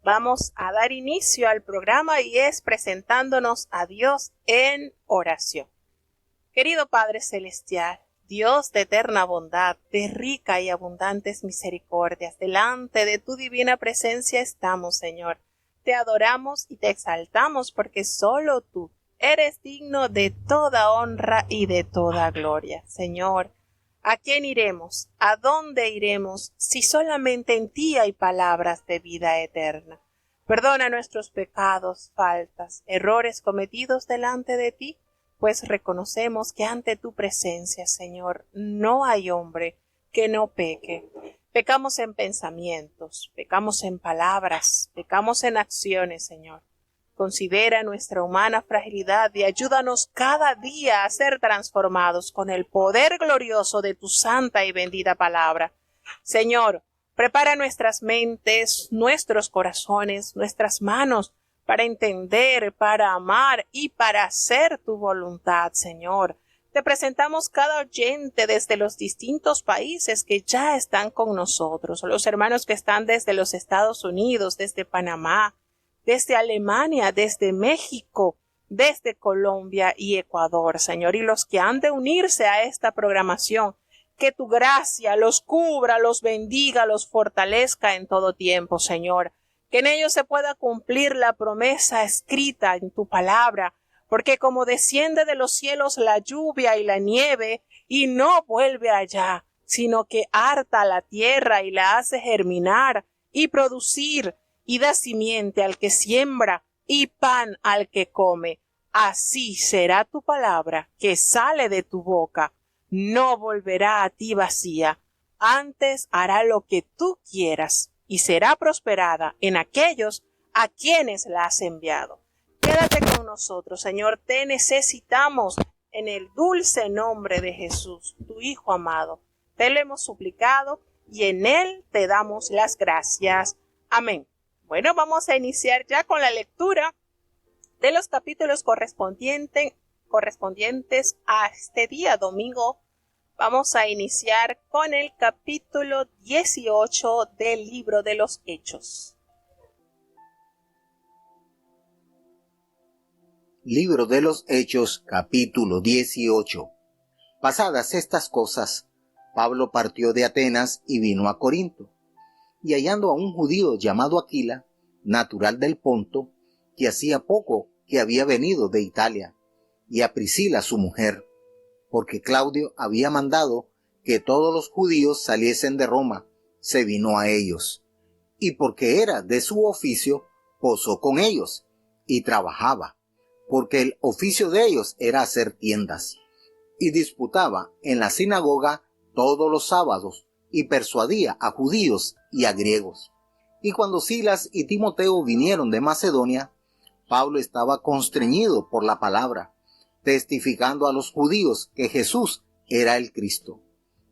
Vamos a dar inicio al programa y es presentándonos a Dios en oración. Querido Padre Celestial, Dios de eterna bondad, de rica y abundantes misericordias, delante de tu divina presencia estamos, Señor. Te adoramos y te exaltamos porque solo tú eres digno de toda honra y de toda gloria. Señor, ¿a quién iremos? ¿A dónde iremos si solamente en ti hay palabras de vida eterna? Perdona nuestros pecados, faltas, errores cometidos delante de ti, pues reconocemos que ante tu presencia, Señor, no hay hombre que no peque. Pecamos en pensamientos, pecamos en palabras, pecamos en acciones, Señor. Considera nuestra humana fragilidad y ayúdanos cada día a ser transformados con el poder glorioso de tu santa y bendita palabra. Señor, prepara nuestras mentes, nuestros corazones, nuestras manos, para entender, para amar y para hacer tu voluntad, Señor. Te presentamos cada oyente desde los distintos países que ya están con nosotros, los hermanos que están desde los Estados Unidos, desde Panamá, desde Alemania, desde México, desde Colombia y Ecuador, Señor, y los que han de unirse a esta programación. Que tu gracia los cubra, los bendiga, los fortalezca en todo tiempo, Señor. Que en ellos se pueda cumplir la promesa escrita en tu palabra, porque como desciende de los cielos la lluvia y la nieve, y no vuelve allá, sino que harta la tierra y la hace germinar y producir, y da simiente al que siembra y pan al que come. Así será tu palabra que sale de tu boca. No volverá a ti vacía, antes hará lo que tú quieras y será prosperada en aquellos a quienes la has enviado. Quédate con nosotros, Señor, te necesitamos en el dulce nombre de Jesús, tu Hijo amado. Te lo hemos suplicado y en él te damos las gracias. Amén. Bueno, vamos a iniciar ya con la lectura de los capítulos correspondientes a este día domingo. Vamos a iniciar con el capítulo 18 del libro de los Hechos. Libro de los Hechos, capítulo 18. Pasadas estas cosas, Pablo partió de Atenas y vino a Corinto, y hallando a un judío llamado Aquila, natural del Ponto, que hacía poco que había venido de Italia, y a Priscila su mujer, porque Claudio había mandado que todos los judíos saliesen de Roma, se vino a ellos, y porque era de su oficio, posó con ellos, y trabajaba, porque el oficio de ellos era hacer tiendas, y disputaba en la sinagoga todos los sábados, y persuadía a judíos y a griegos. Y cuando Silas y Timoteo vinieron de Macedonia, Pablo estaba constreñido por la palabra, testificando a los judíos que Jesús era el Cristo.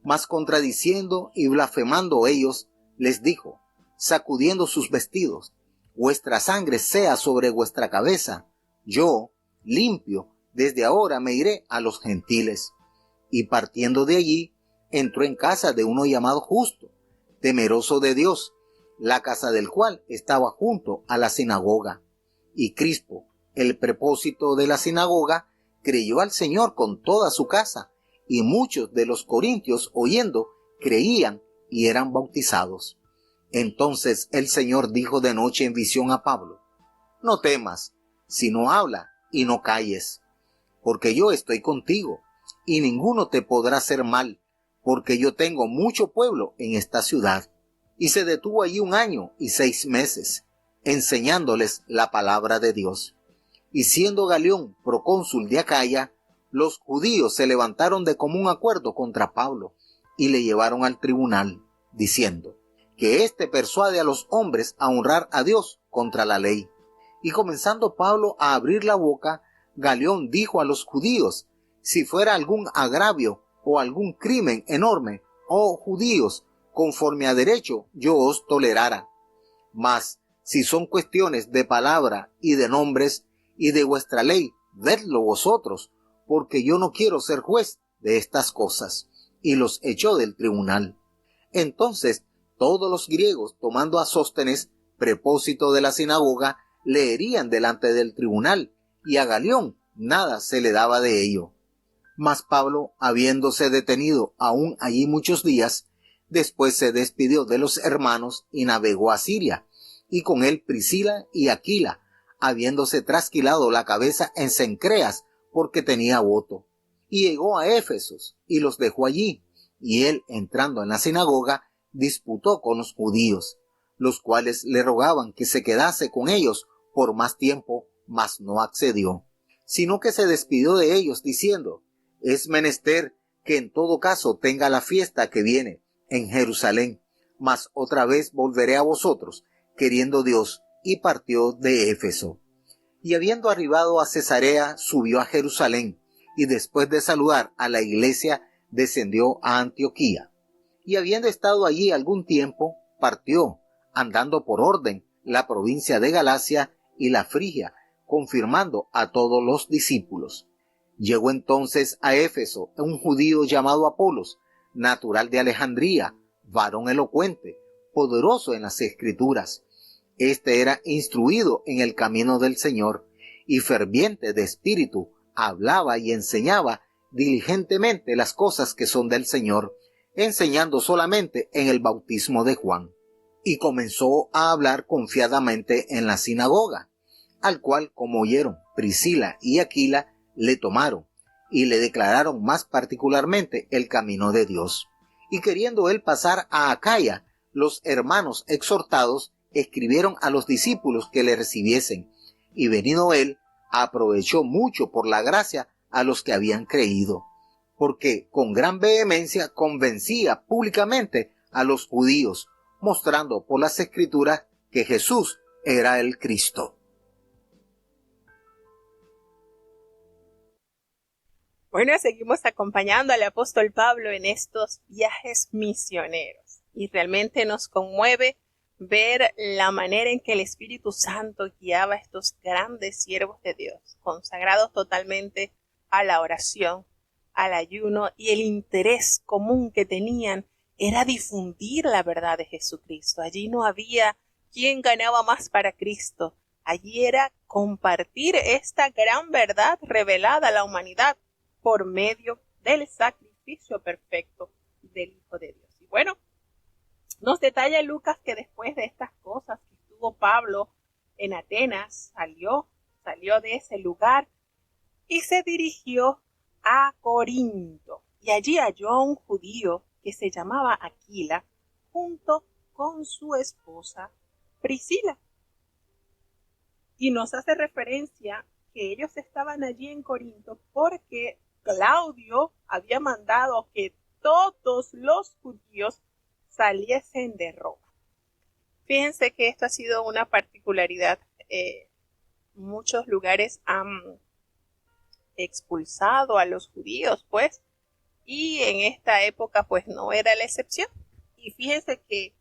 Mas contradiciendo y blasfemando ellos, les dijo, sacudiendo sus vestidos, vuestra sangre sea sobre vuestra cabeza. Yo, limpio, desde ahora me iré a los gentiles. Y partiendo de allí, entró en casa de uno llamado Justo, temeroso de Dios, la casa del cual estaba junto a la sinagoga. Y Crispo, el prepósito de la sinagoga, creyó al Señor con toda su casa, y muchos de los corintios, oyendo, creían y eran bautizados. Entonces el Señor dijo de noche en visión a Pablo, no temas, sino habla y no calles, porque yo estoy contigo, y ninguno te podrá hacer mal, porque yo tengo mucho pueblo en esta ciudad. Y se detuvo allí 1 año y 6 meses, enseñándoles la palabra de Dios. Y siendo Galión procónsul de Acaya, los judíos se levantaron de común acuerdo contra Pablo y le llevaron al tribunal, diciendo que éste persuade a los hombres a honrar a Dios contra la ley. Y comenzando Pablo a abrir la boca, Galión dijo a los judíos, si fuera algún agravio o algún crimen enorme, oh judíos, conforme a derecho yo os tolerara. Mas si son cuestiones de palabra y de nombres y de vuestra ley, vedlo vosotros, porque yo no quiero ser juez de estas cosas. Y los echó del tribunal. Entonces todos los griegos, tomando a Sóstenes, prepósito de la sinagoga, le herían delante del tribunal, y a Galión nada se le daba de ello. Mas Pablo, habiéndose detenido aún allí muchos días, después se despidió de los hermanos y navegó a Siria, y con él Priscila y Aquila, habiéndose trasquilado la cabeza en Cencreas, porque tenía voto. Y llegó a Éfeso, y los dejó allí, y él, entrando en la sinagoga, disputó con los judíos, los cuales le rogaban que se quedase con ellos por más tiempo, mas no accedió, sino que se despidió de ellos diciendo: es menester que en todo caso tenga la fiesta que viene en Jerusalén, mas otra vez volveré a vosotros, queriendo Dios, y partió de Éfeso. Y habiendo arribado a Cesarea, subió a Jerusalén, y después de saludar a la iglesia, descendió a Antioquía. Y habiendo estado allí algún tiempo, partió, andando por orden, la provincia de Galacia y la Frigia, confirmando a todos los discípulos. Llegó entonces a Éfeso un judío llamado Apolos, natural de Alejandría, varón elocuente, poderoso en las Escrituras. Este era instruido en el camino del Señor, y ferviente de espíritu, hablaba y enseñaba diligentemente las cosas que son del Señor, enseñando solamente en el bautismo de Juan. Y comenzó a hablar confiadamente en la sinagoga, al cual, como oyeron Priscila y Aquila, le tomaron y le declararon más particularmente el camino de Dios. Y queriendo él pasar a Acaya, los hermanos exhortados escribieron a los discípulos que le recibiesen, y venido él, aprovechó mucho por la gracia a los que habían creído, porque con gran vehemencia convencía públicamente a los judíos, mostrando por las Escrituras que Jesús era el Cristo. Bueno, seguimos acompañando al apóstol Pablo en estos viajes misioneros, y realmente nos conmueve ver la manera en que el Espíritu Santo guiaba a estos grandes siervos de Dios, consagrados totalmente a la oración, al ayuno, y el interés común que tenían era difundir la verdad de Jesucristo. Allí no había quién ganaba más para Cristo, allí era compartir esta gran verdad revelada a la humanidad por medio del sacrificio perfecto del Hijo de Dios. Y bueno, nos detalla Lucas que después de estas cosas que estuvo Pablo en Atenas, salió de ese lugar y se dirigió a Corinto. Y allí halló a un judío que se llamaba Aquila, junto con su esposa Priscila. Y nos hace referencia que ellos estaban allí en Corinto porque Claudio había mandado que todos los judíos saliesen de Roma. Fíjense que esto ha sido una particularidad. Muchos lugares han expulsado a los judíos, pues, y en esta época, pues, no era la excepción. Y fíjense que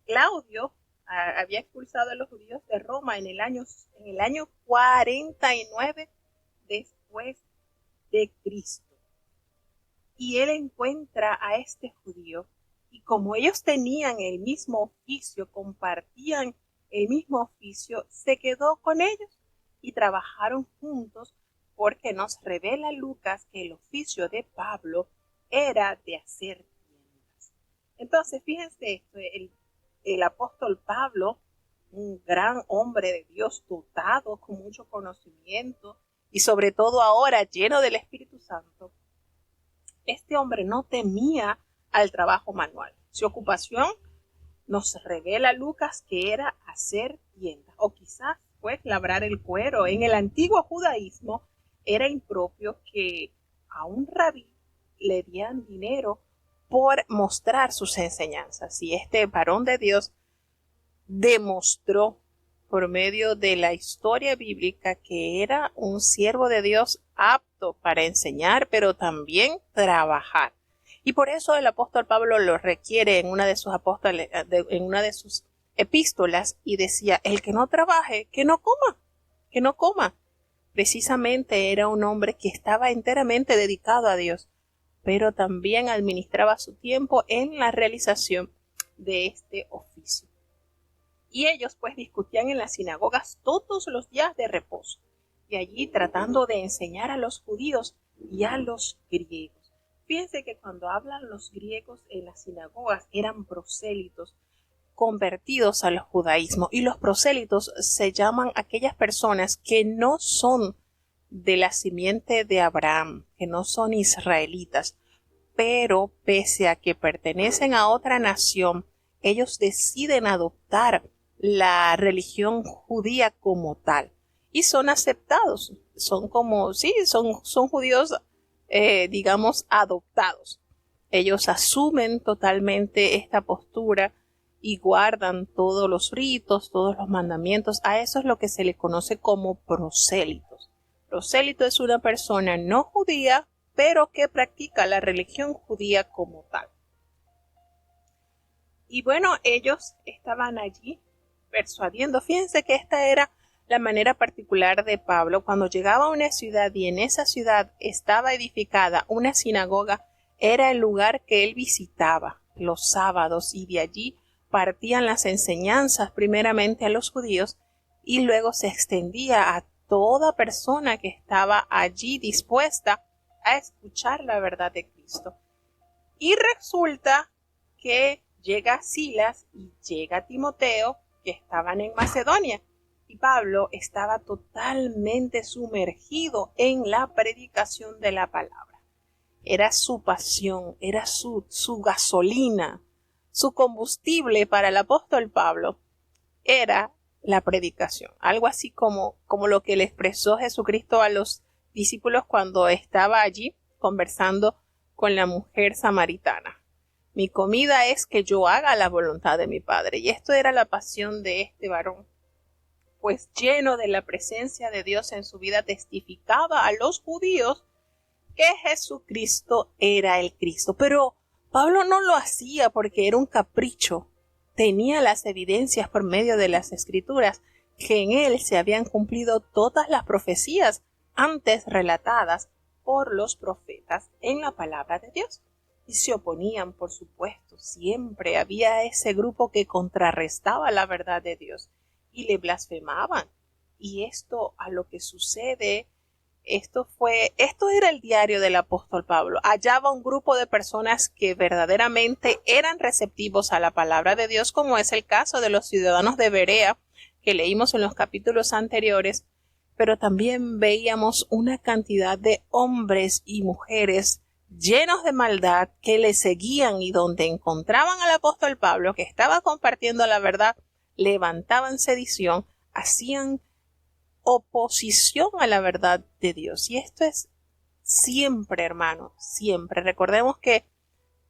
Claudio había expulsado a los judíos de Roma en el año 49 después de Cristo. Y él encuentra a este judío, y como ellos tenían el mismo oficio, compartían el mismo oficio, se quedó con ellos y trabajaron juntos, porque nos revela Lucas que el oficio de Pablo era de hacer tiendas. Entonces, fíjense esto, el apóstol Pablo, un gran hombre de Dios, dotado con mucho conocimiento, y sobre todo ahora lleno del Espíritu Santo, este hombre no temía al trabajo manual. Su ocupación, nos revela Lucas, que era hacer tiendas, o quizás pues labrar el cuero. En el antiguo judaísmo era impropio que a un rabí le dieran dinero por mostrar sus enseñanzas. Y este varón de Dios demostró por medio de la historia bíblica que era un siervo de Dios apto para enseñar, pero también trabajar. Y por eso el apóstol Pablo lo requiere en una de sus epístolas, y decía: el que no trabaje, que no coma. Precisamente era un hombre que estaba enteramente dedicado a Dios, pero también administraba su tiempo en la realización de este oficio. Y ellos pues discutían en las sinagogas todos los días de reposo, y allí tratando de enseñar a los judíos y a los griegos. Fíjense que cuando hablan los griegos en las sinagogas eran prosélitos convertidos al judaísmo, y los prosélitos se llaman aquellas personas que no son de la simiente de Abraham, que no son israelitas, pero pese a que pertenecen a otra nación, ellos deciden adoptar la religión judía como tal y son aceptados, son como, sí, son judíos, digamos, adoptados. Ellos asumen totalmente esta postura y guardan todos los ritos, todos los mandamientos. A eso es lo que se le conoce como prosélitos. Prosélito es una persona no judía, pero que practica la religión judía como tal. Y bueno, ellos estaban allí persuadiendo. Fíjense que esta era la manera particular de Pablo. Cuando llegaba a una ciudad y en esa ciudad estaba edificada una sinagoga, era el lugar que él visitaba los sábados, y de allí partían las enseñanzas primeramente a los judíos y luego se extendía a toda persona que estaba allí dispuesta a escuchar la verdad de Cristo. Y resulta que llega Silas y llega Timoteo, que estaban en Macedonia, y Pablo estaba totalmente sumergido en la predicación de la palabra. Era su pasión, era su gasolina, su combustible para el apóstol Pablo era la predicación. Algo así como lo que le expresó Jesucristo a los discípulos cuando estaba allí conversando con la mujer samaritana. Mi comida es que yo haga la voluntad de mi Padre. Y esto era la pasión de este varón, pues lleno de la presencia de Dios en su vida, testificaba a los judíos que Jesucristo era el Cristo. Pero Pablo no lo hacía porque era un capricho. Tenía las evidencias por medio de las Escrituras que en él se habían cumplido todas las profecías antes relatadas por los profetas en la palabra de Dios. Y se oponían, por supuesto, siempre había ese grupo que contrarrestaba la verdad de Dios y le blasfemaban. Y esto a lo que sucede, esto era el diario del apóstol Pablo. Hallaba un grupo de personas que verdaderamente eran receptivos a la palabra de Dios, como es el caso de los ciudadanos de Berea, que leímos en los capítulos anteriores, pero también veíamos una cantidad de hombres y mujeres llenos de maldad que le seguían, y donde encontraban al apóstol Pablo que estaba compartiendo la verdad, levantaban sedición, hacían oposición a la verdad de Dios. Y esto es siempre, hermano, siempre. Recordemos que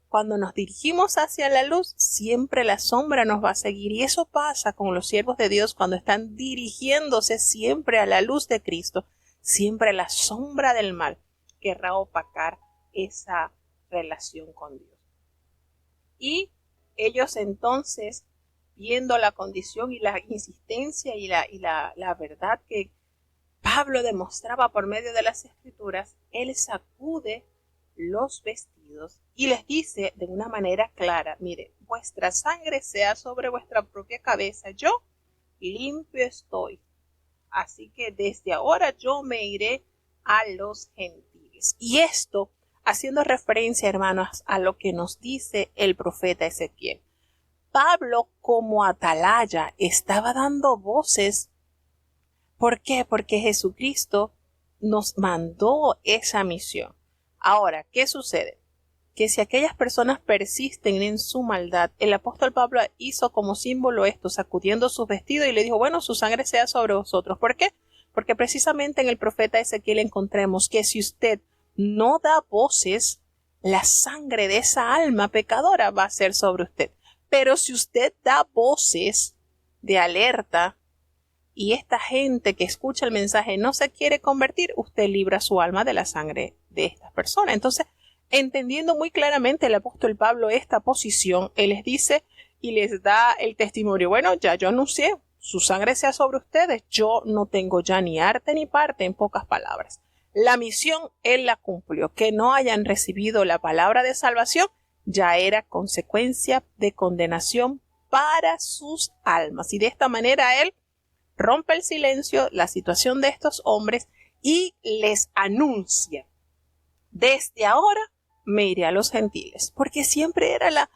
cuando nos dirigimos hacia la luz, siempre la sombra nos va a seguir. Y eso pasa con los siervos de Dios cuando están dirigiéndose siempre a la luz de Cristo. Siempre la sombra del mal querrá opacar esa relación con Dios. Y ellos entonces, viendo la condición y la insistencia y la verdad que Pablo demostraba por medio de las Escrituras, él sacude los vestidos y les dice de una manera clara: mire, vuestra sangre sea sobre vuestra propia cabeza, yo limpio estoy, así que desde ahora yo me iré a los gentiles. Y esto haciendo referencia, hermanos, a lo que nos dice el profeta Ezequiel. Pablo, como atalaya, estaba dando voces. ¿Por qué? Porque Jesucristo nos mandó esa misión. Ahora, ¿qué sucede? Que si aquellas personas persisten en su maldad, el apóstol Pablo hizo como símbolo esto, sacudiendo sus vestidos, y le dijo: bueno, su sangre sea sobre vosotros. ¿Por qué? Porque precisamente en el profeta Ezequiel encontremos que si usted no da voces, la sangre de esa alma pecadora va a ser sobre usted. Pero si usted da voces de alerta y esta gente que escucha el mensaje no se quiere convertir, usted libra su alma de la sangre de estas personas. Entonces, entendiendo muy claramente el apóstol Pablo esta posición, él les dice y les da el testimonio: bueno, ya yo anuncié, su sangre sea sobre ustedes, yo no tengo ya ni arte ni parte, en pocas palabras. La misión él la cumplió. Que no hayan recibido la palabra de salvación ya era consecuencia de condenación para sus almas. Y de esta manera él rompe el silencio, la situación de estos hombres y les anuncia: desde ahora me iré a los gentiles, porque siempre era la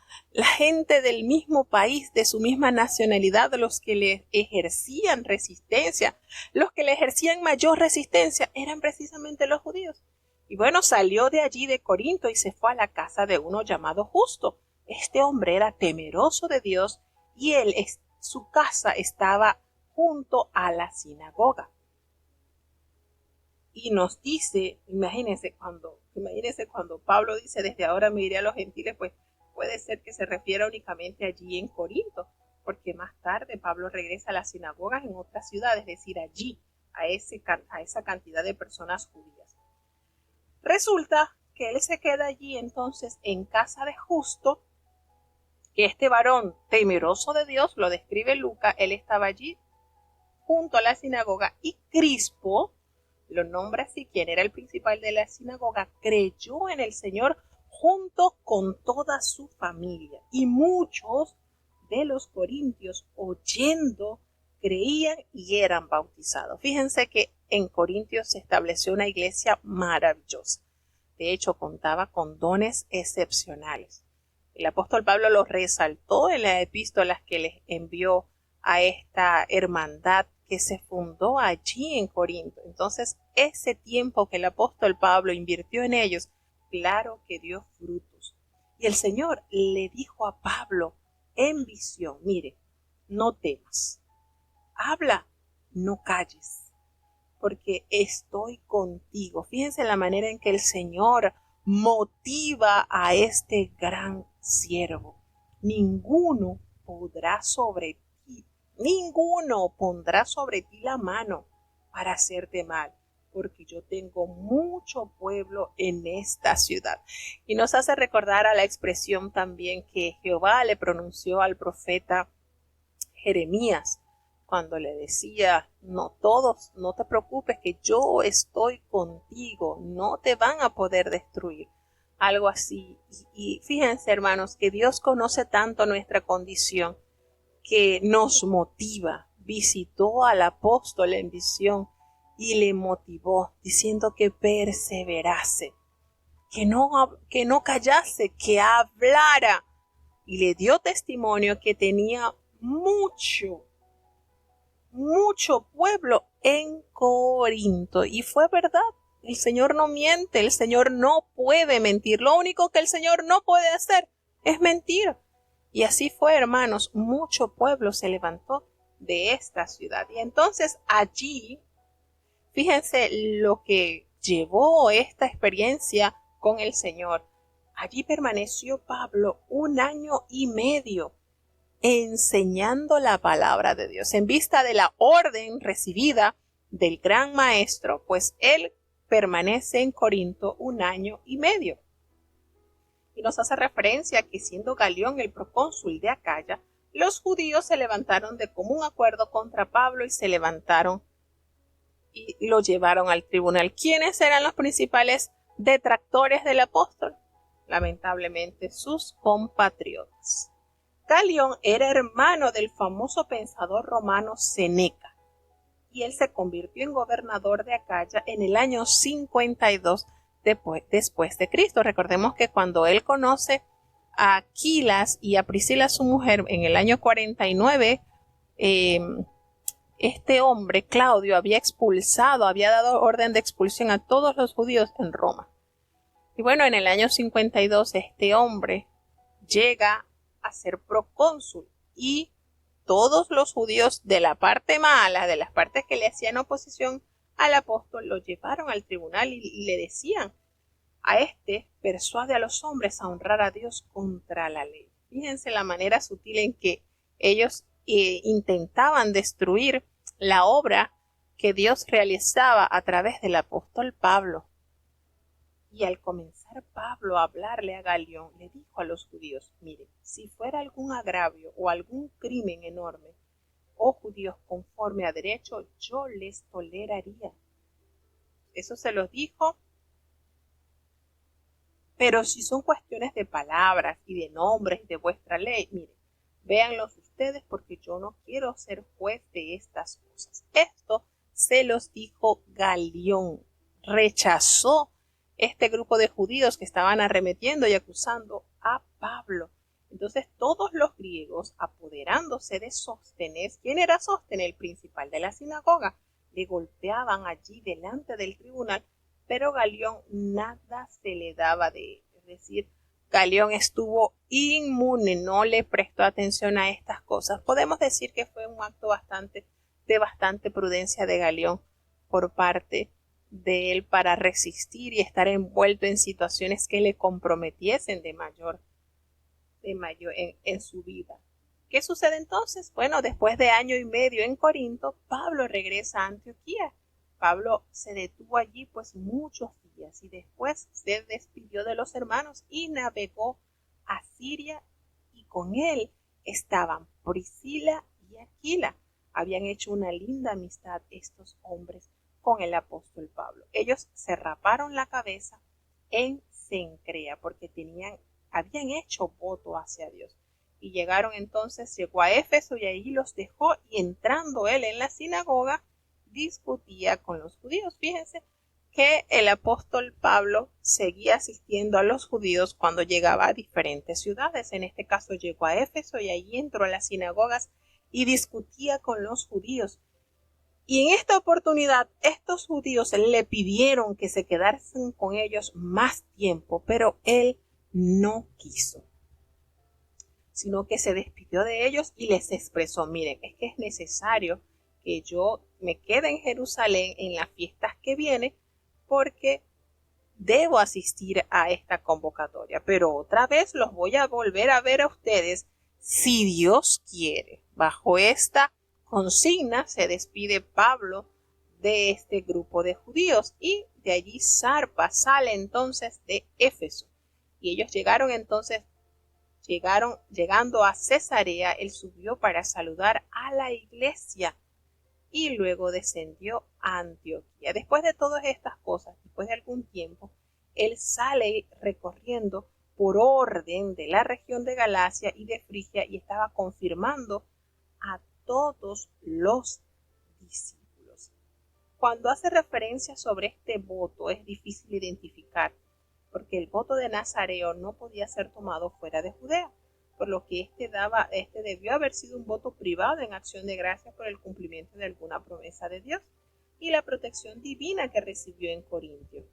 gente del mismo país, de su misma nacionalidad, los que le ejercían resistencia. Los que le ejercían mayor resistencia eran precisamente los judíos. Y bueno, salió de allí de Corinto y se fue a la casa de uno llamado Justo. Este hombre era temeroso de Dios y su casa estaba junto a la sinagoga. Y nos dice, imagínense cuando Pablo dice desde ahora me iré a los gentiles, pues puede ser que se refiera únicamente allí en Corinto, porque más tarde Pablo regresa a las sinagogas en otras ciudades, es decir, allí, a esa cantidad de personas judías. Resulta que él se queda allí entonces en casa de Justo, que este varón temeroso de Dios, lo describe Lucas, él estaba allí junto a la sinagoga, y Crispo, lo nombra así, quien era el principal de la sinagoga, creyó en el Señor junto con toda su familia. Y muchos de los corintios, oyendo, creían y eran bautizados. Fíjense que en Corintios se estableció una iglesia maravillosa. De hecho, contaba con dones excepcionales. El apóstol Pablo los resaltó en las epístolas que les envió a esta hermandad que se fundó allí en Corinto. Entonces, ese tiempo que el apóstol Pablo invirtió en ellos, claro que dio frutos. Y el Señor le dijo a Pablo en visión: mire, no temas, habla, no calles, porque estoy contigo. Fíjense la manera en que el Señor motiva a este gran siervo. Ninguno pondrá sobre ti la mano para hacerte mal, porque yo tengo mucho pueblo en esta ciudad. Y nos hace recordar a la expresión también que Jehová le pronunció al profeta Jeremías, cuando le decía: no te preocupes, que yo estoy contigo, no te van a poder destruir. Algo así. Y fíjense, hermanos, que Dios conoce tanto nuestra condición que nos motiva. Visitó al apóstol en visión y le motivó diciendo que perseverase, que no callase, que hablara, y le dio testimonio que tenía mucho pueblo en Corinto. Y fue verdad. El Señor no miente, el Señor no puede mentir. Lo único que el Señor no puede hacer es mentir. Y así fue, hermanos, mucho pueblo se levantó de esta ciudad. Y entonces allí, fíjense lo que llevó esta experiencia con el Señor. Allí permaneció Pablo 1 año y medio enseñando la palabra de Dios. En vista de la orden recibida del gran maestro, pues él permanece en Corinto 1 año y medio. Y nos hace referencia que, siendo Galión el procónsul de Acaya, los judíos se levantaron de común acuerdo contra Pablo y se levantaron y lo llevaron al tribunal. ¿Quiénes eran los principales detractores del apóstol? Lamentablemente, sus compatriotas. Galión era hermano del famoso pensador romano Seneca, y él se convirtió en gobernador de Acaya en el año 52 después de Cristo. Recordemos que cuando él conoce a Aquilas y a Priscila, su mujer, en el año 49, este hombre, Claudio, había dado orden de expulsión a todos los judíos en Roma. Y bueno, en el año 52 este hombre llega a ser procónsul, y todos los judíos de la parte mala, de las partes que le hacían oposición al apóstol, lo llevaron al tribunal y le decían: a persuade a los hombres a honrar a Dios contra la ley. Fíjense la manera sutil en que ellos intentaban destruir la obra que Dios realizaba a través del apóstol Pablo. Y al comenzar Pablo a hablarle a Galión, le dijo a los judíos: miren, si fuera algún agravio o algún crimen enorme, oh judíos, conforme a derecho, yo les toleraría. Eso se los dijo. Pero si son cuestiones de palabras y de nombres de vuestra ley, miren, véanlos ustedes ustedes porque yo no quiero ser juez de estas cosas. Esto se los dijo Galión. Rechazó este grupo de judíos que estaban arremetiendo y acusando a Pablo. Entonces todos los griegos, apoderándose de Sóstenes, ¿quién era Sóstenes? El principal de la sinagoga, le golpeaban allí delante del tribunal, pero Galión nada se le daba de él. Es decir, Galión estuvo inmune, no le prestó atención a estas cosas. Podemos decir que fue un acto de bastante prudencia de Galión por parte de él para resistir y estar envuelto en situaciones que le comprometiesen en su vida. ¿Qué sucede entonces? Bueno, después de año y medio en Corinto, Pablo regresa a Antioquía. Pablo se detuvo allí pues muchos días y después se despidió de los hermanos y navegó a Siria, y con él estaban Priscila y Aquila. Habían hecho una linda amistad estos hombres con el apóstol Pablo. Ellos se raparon la cabeza en Cencrea porque habían hecho voto hacia Dios. Y llegó a Éfeso y ahí los dejó, y entrando él en la sinagoga discutía con los judíos. Fíjense que el apóstol Pablo seguía asistiendo a los judíos cuando llegaba a diferentes ciudades. En este caso llegó a Éfeso y allí entró a las sinagogas y discutía con los judíos. Y en esta oportunidad estos judíos le pidieron que se quedasen con ellos más tiempo, pero él no quiso, sino que se despidió de ellos y les expresó: miren, es que es necesario que yo me quede en Jerusalén en las fiestas que vienen porque debo asistir a esta convocatoria, pero otra vez los voy a volver a ver a ustedes si Dios quiere. Bajo esta consigna se despide Pablo de este grupo de judíos y de allí sale entonces de Éfeso. Y ellos llegando a Cesarea, él subió para saludar a la iglesia y luego descendió a Antioquía. Después de todas estas cosas, después de algún tiempo, él sale recorriendo por orden de la región de Galacia y de Frigia y estaba confirmando a todos los discípulos. Cuando hace referencia sobre este voto es difícil identificar, porque el voto de Nazareo no podía ser tomado fuera de Judea, por lo que este debió haber sido un voto privado en acción de gracias por el cumplimiento de alguna promesa de Dios y la protección divina que recibió en Corintio.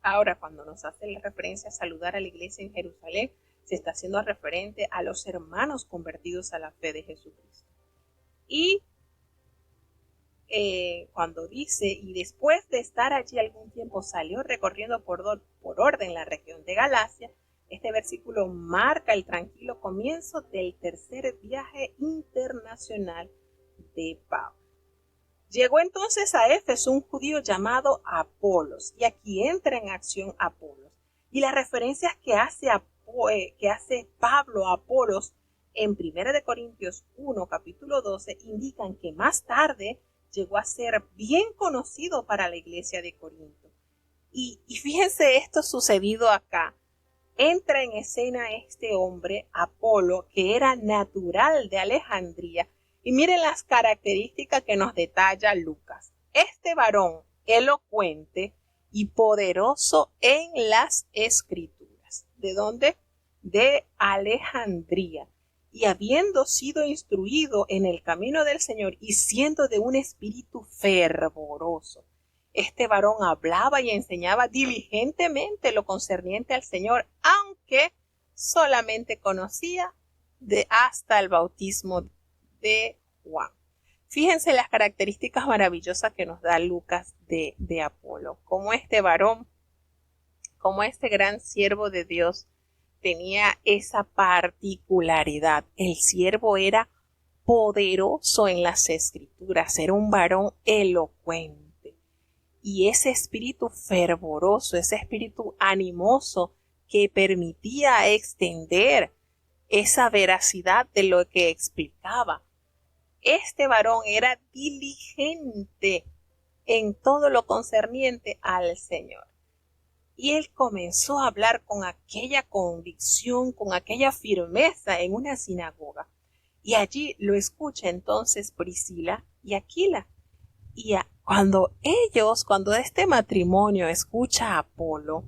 Ahora, cuando nos hace la referencia a saludar a la iglesia en Jerusalén, se está haciendo referente a los hermanos convertidos a la fe de Jesucristo. Y cuando dice, y después de estar allí algún tiempo salió recorriendo por orden la región de Galacia, este versículo marca el tranquilo comienzo del tercer viaje internacional de Pablo. Llegó entonces a Éfeso un judío llamado Apolos, y aquí entra en acción Apolos. Y las referencias que hace Pablo a Apolos en 1 Corintios 1, capítulo 12, indican que más tarde llegó a ser bien conocido para la iglesia de Corinto. Y fíjense esto sucedido acá. Entra en escena este hombre, Apolo, que era natural de Alejandría. Y miren las características que nos detalla Lucas. Este varón elocuente y poderoso en las escrituras. ¿De dónde? De Alejandría. Y habiendo sido instruido en el camino del Señor y siendo de un espíritu fervoroso, este varón hablaba y enseñaba diligentemente lo concerniente al Señor, aunque solamente conocía hasta el bautismo de Juan. Fíjense las características maravillosas que nos da Lucas de Apolo, como este varón, como este gran siervo de Dios, tenía esa particularidad. El siervo era poderoso en las escrituras, era un varón elocuente. Y ese espíritu fervoroso, ese espíritu animoso que permitía extender esa veracidad de lo que explicaba. Este varón era diligente en todo lo concerniente al Señor. Y él comenzó a hablar con aquella convicción, con aquella firmeza en una sinagoga. Y allí lo escucha entonces Priscila y Aquila. Y cuando este matrimonio escucha a Apolo,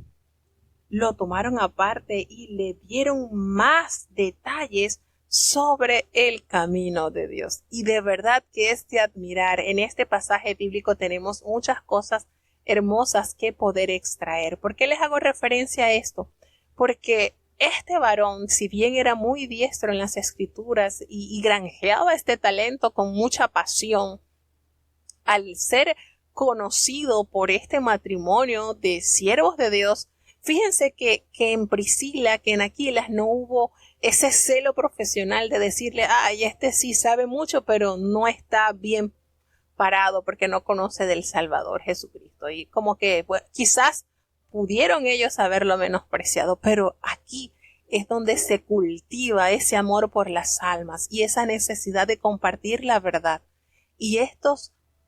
lo tomaron aparte y le dieron más detalles sobre el camino de Dios. Y de verdad que es de admirar. En este pasaje bíblico tenemos muchas cosas hermosas que poder extraer. ¿Por qué les hago referencia a esto? Porque este varón, si bien era muy diestro en las escrituras y granjeaba este talento con mucha pasión, al ser conocido por este matrimonio de siervos de Dios, fíjense que en Priscila, que en Aquilas no hubo ese celo profesional de decirle, ay, este sí sabe mucho, pero no está bien parado porque no conoce del Salvador Jesucristo. Y como que quizás pudieron ellos haberlo menospreciado, pero aquí es donde se cultiva ese amor por las almas y esa necesidad de compartir la verdad. Y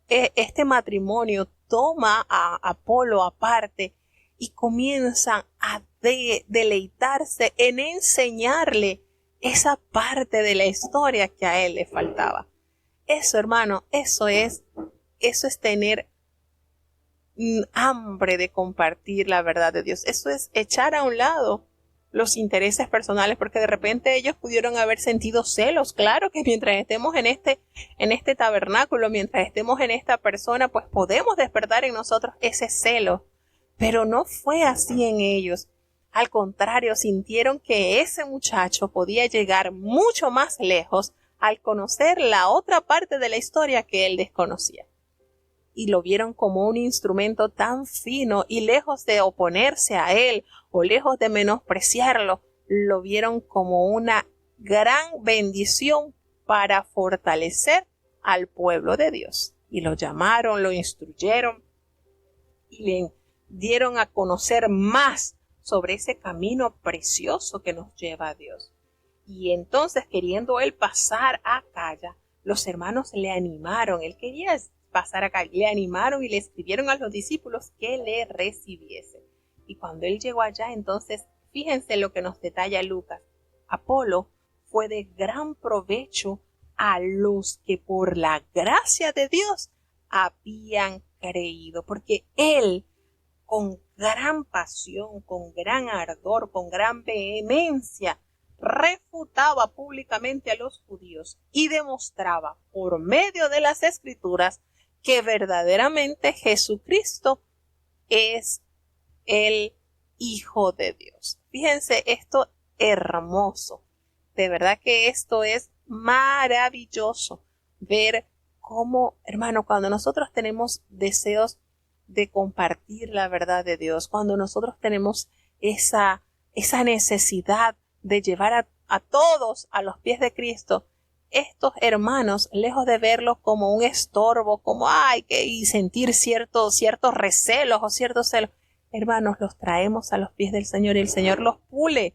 este matrimonio toma a Apolo aparte y comienzan a deleitarse en enseñarle esa parte de la historia que a él le faltaba. Eso, hermano, eso es tener hambre de compartir la verdad de Dios. Eso es echar a un lado los intereses personales, porque de repente ellos pudieron haber sentido celos. Claro que mientras estemos en este tabernáculo, mientras estemos en esta persona, pues podemos despertar en nosotros ese celo. Pero no fue así en ellos. Al contrario, sintieron que ese muchacho podía llegar mucho más lejos al conocer la otra parte de la historia que él desconocía. Y lo vieron como un instrumento tan fino, y lejos de oponerse a él o lejos de menospreciarlo, lo vieron como una gran bendición para fortalecer al pueblo de Dios. Y lo llamaron, lo instruyeron y le dieron a conocer más sobre ese camino precioso que nos lleva a Dios. Y entonces, queriendo él pasar a Acaya, los hermanos le animaron. Él quería pasar acá, le animaron y le escribieron a los discípulos que le recibiesen. Y cuando él llegó allá, entonces, fíjense lo que nos detalla Lucas. Apolo fue de gran provecho a los que por la gracia de Dios habían creído, porque él, con gran pasión, con gran ardor, con gran vehemencia, refutaba públicamente a los judíos y demostraba por medio de las escrituras que verdaderamente Jesucristo es el Hijo de Dios. Fíjense esto hermoso. De verdad que esto es maravilloso ver cómo, hermano, cuando nosotros tenemos deseos de compartir la verdad de Dios, cuando nosotros tenemos esa necesidad de llevar a todos a los pies de Cristo, estos hermanos, lejos de verlos como un estorbo, como y sentir ciertos recelos o ciertos celos, hermanos, los traemos a los pies del Señor y el Señor los pule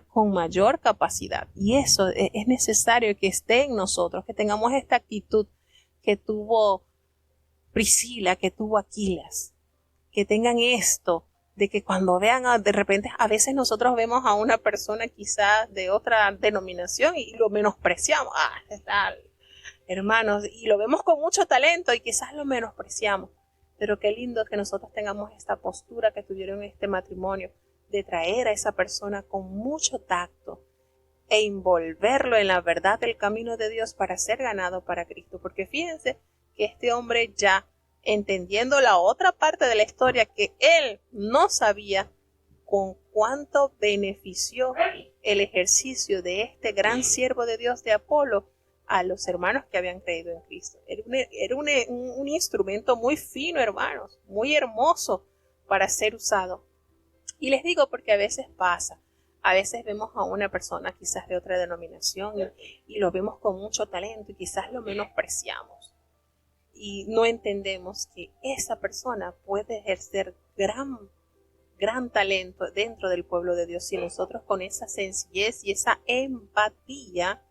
con mayor capacidad. Y eso es necesario que esté en nosotros, que tengamos esta actitud que tuvo Priscila, que tuvo Aquilas, que tengan esto de que cuando vean, de repente, a veces nosotros vemos a una persona quizás de otra denominación y lo menospreciamos. Hermanos, y lo vemos con mucho talento y quizás lo menospreciamos. Pero qué lindo que nosotros tengamos esta postura que tuvieron en este matrimonio, de traer a esa persona con mucho tacto e envolverlo en la verdad del camino de Dios para ser ganado para Cristo. Porque fíjense que este hombre, ya entendiendo la otra parte de la historia que él no sabía, con cuánto benefició el ejercicio de este gran siervo de Dios de Apolo a los hermanos que habían creído en Cristo. Era un instrumento muy fino, hermanos, muy hermoso para ser usado. Y les digo porque a veces pasa. A veces vemos a una persona quizás de otra denominación y lo vemos con mucho talento y quizás lo menospreciamos. Y no entendemos que esa persona puede ejercer gran talento dentro del pueblo de Dios si nosotros con esa sencillez y esa empatía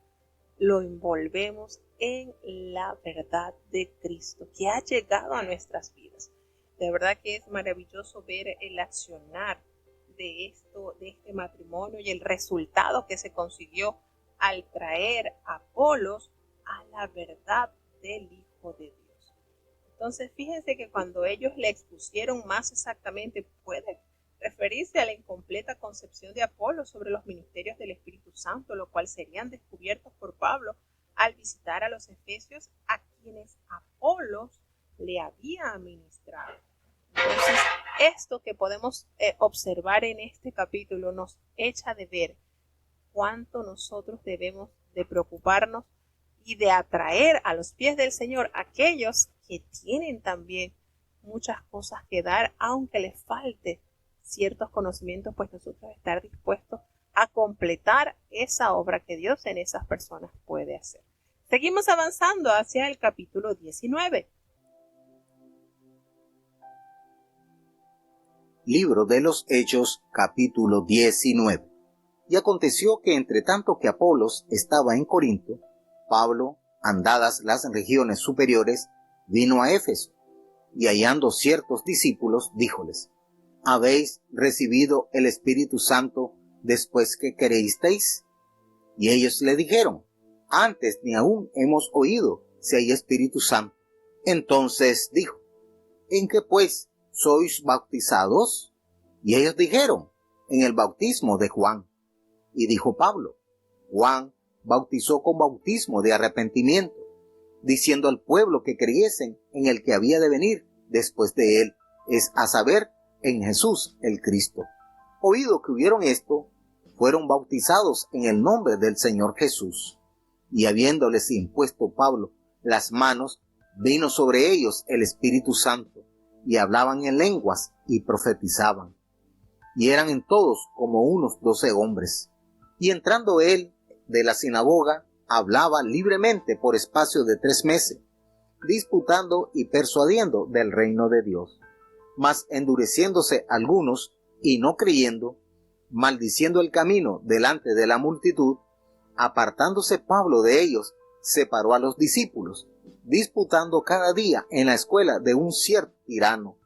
lo envolvemos en la verdad de Cristo que ha llegado a nuestras vidas. De verdad que es maravilloso ver el accionar de este matrimonio y el resultado que se consiguió al traer a Apolos a la verdad del Hijo de Dios. Entonces, fíjense que cuando ellos le expusieron más exactamente, puede referirse a la incompleta concepción de Apolos sobre los ministerios del Espíritu Santo, lo cual serían descubiertos por Pablo al visitar a los efesios, a quienes Apolos le había administrado. Entonces, esto que podemos observar en este capítulo nos echa de ver cuánto nosotros debemos de preocuparnos y de atraer a los pies del Señor a aquellos que tienen también muchas cosas que dar, aunque les falte ciertos conocimientos, pues nosotros estar dispuestos a completar esa obra que Dios en esas personas puede hacer. Seguimos avanzando hacia el capítulo 19. Libro de los Hechos, capítulo 19. Y aconteció que entre tanto que Apolos estaba en Corinto, Pablo, andadas las regiones superiores, vino a Éfeso, y hallando ciertos discípulos, díjoles: ¿Habéis recibido el Espíritu Santo después que creísteis? Y ellos le dijeron: Antes ni aún hemos oído si hay Espíritu Santo. Entonces dijo: ¿En qué pues sois bautizados? Y ellos dijeron: En el bautismo de Juan. Y dijo Pablo: Juan bautizó con bautismo de arrepentimiento, diciendo al pueblo que creyesen en el que había de venir después de él, es a saber, en Jesús el Cristo. Oído que hubieron esto, fueron bautizados en el nombre del Señor Jesús. Y habiéndoles impuesto Pablo las manos, vino sobre ellos el Espíritu Santo, y hablaban en lenguas y profetizaban. Y eran en todos como unos 12 hombres. Y entrando él de la sinagoga, hablaba libremente por espacio de 3 meses, disputando y persuadiendo del reino de Dios. Mas endureciéndose algunos y no creyendo, maldiciendo el camino delante de la multitud, apartándose Pablo de ellos, separó a los discípulos, disputando cada día en la escuela de un cierto tirano.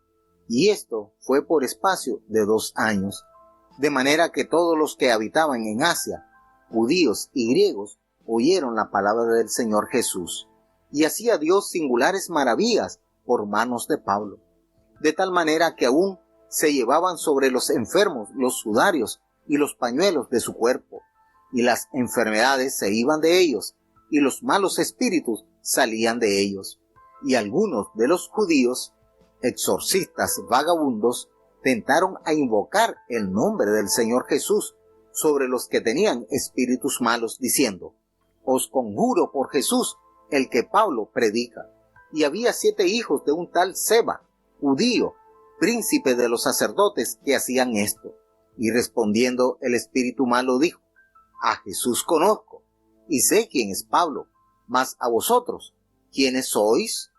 Y esto fue por espacio de 2 años, de manera que todos los que habitaban en Asia, judíos y griegos, oyeron la palabra del Señor Jesús, y hacía Dios singulares maravillas por manos de Pablo, de tal manera que aún se llevaban sobre los enfermos los sudarios y los pañuelos de su cuerpo, y las enfermedades se iban de ellos, y los malos espíritus salían de ellos. Y algunos de los judíos, exorcistas vagabundos, tentaron a invocar el nombre del Señor Jesús sobre los que tenían espíritus malos, diciendo: Os conjuro por Jesús, el que Pablo predica. Y había 7 hijos de un tal Seba, judío, príncipe de los sacerdotes, que hacían esto. Y respondiendo el espíritu malo dijo: A Jesús conozco, y sé quién es Pablo, mas a vosotros, ¿quiénes sois?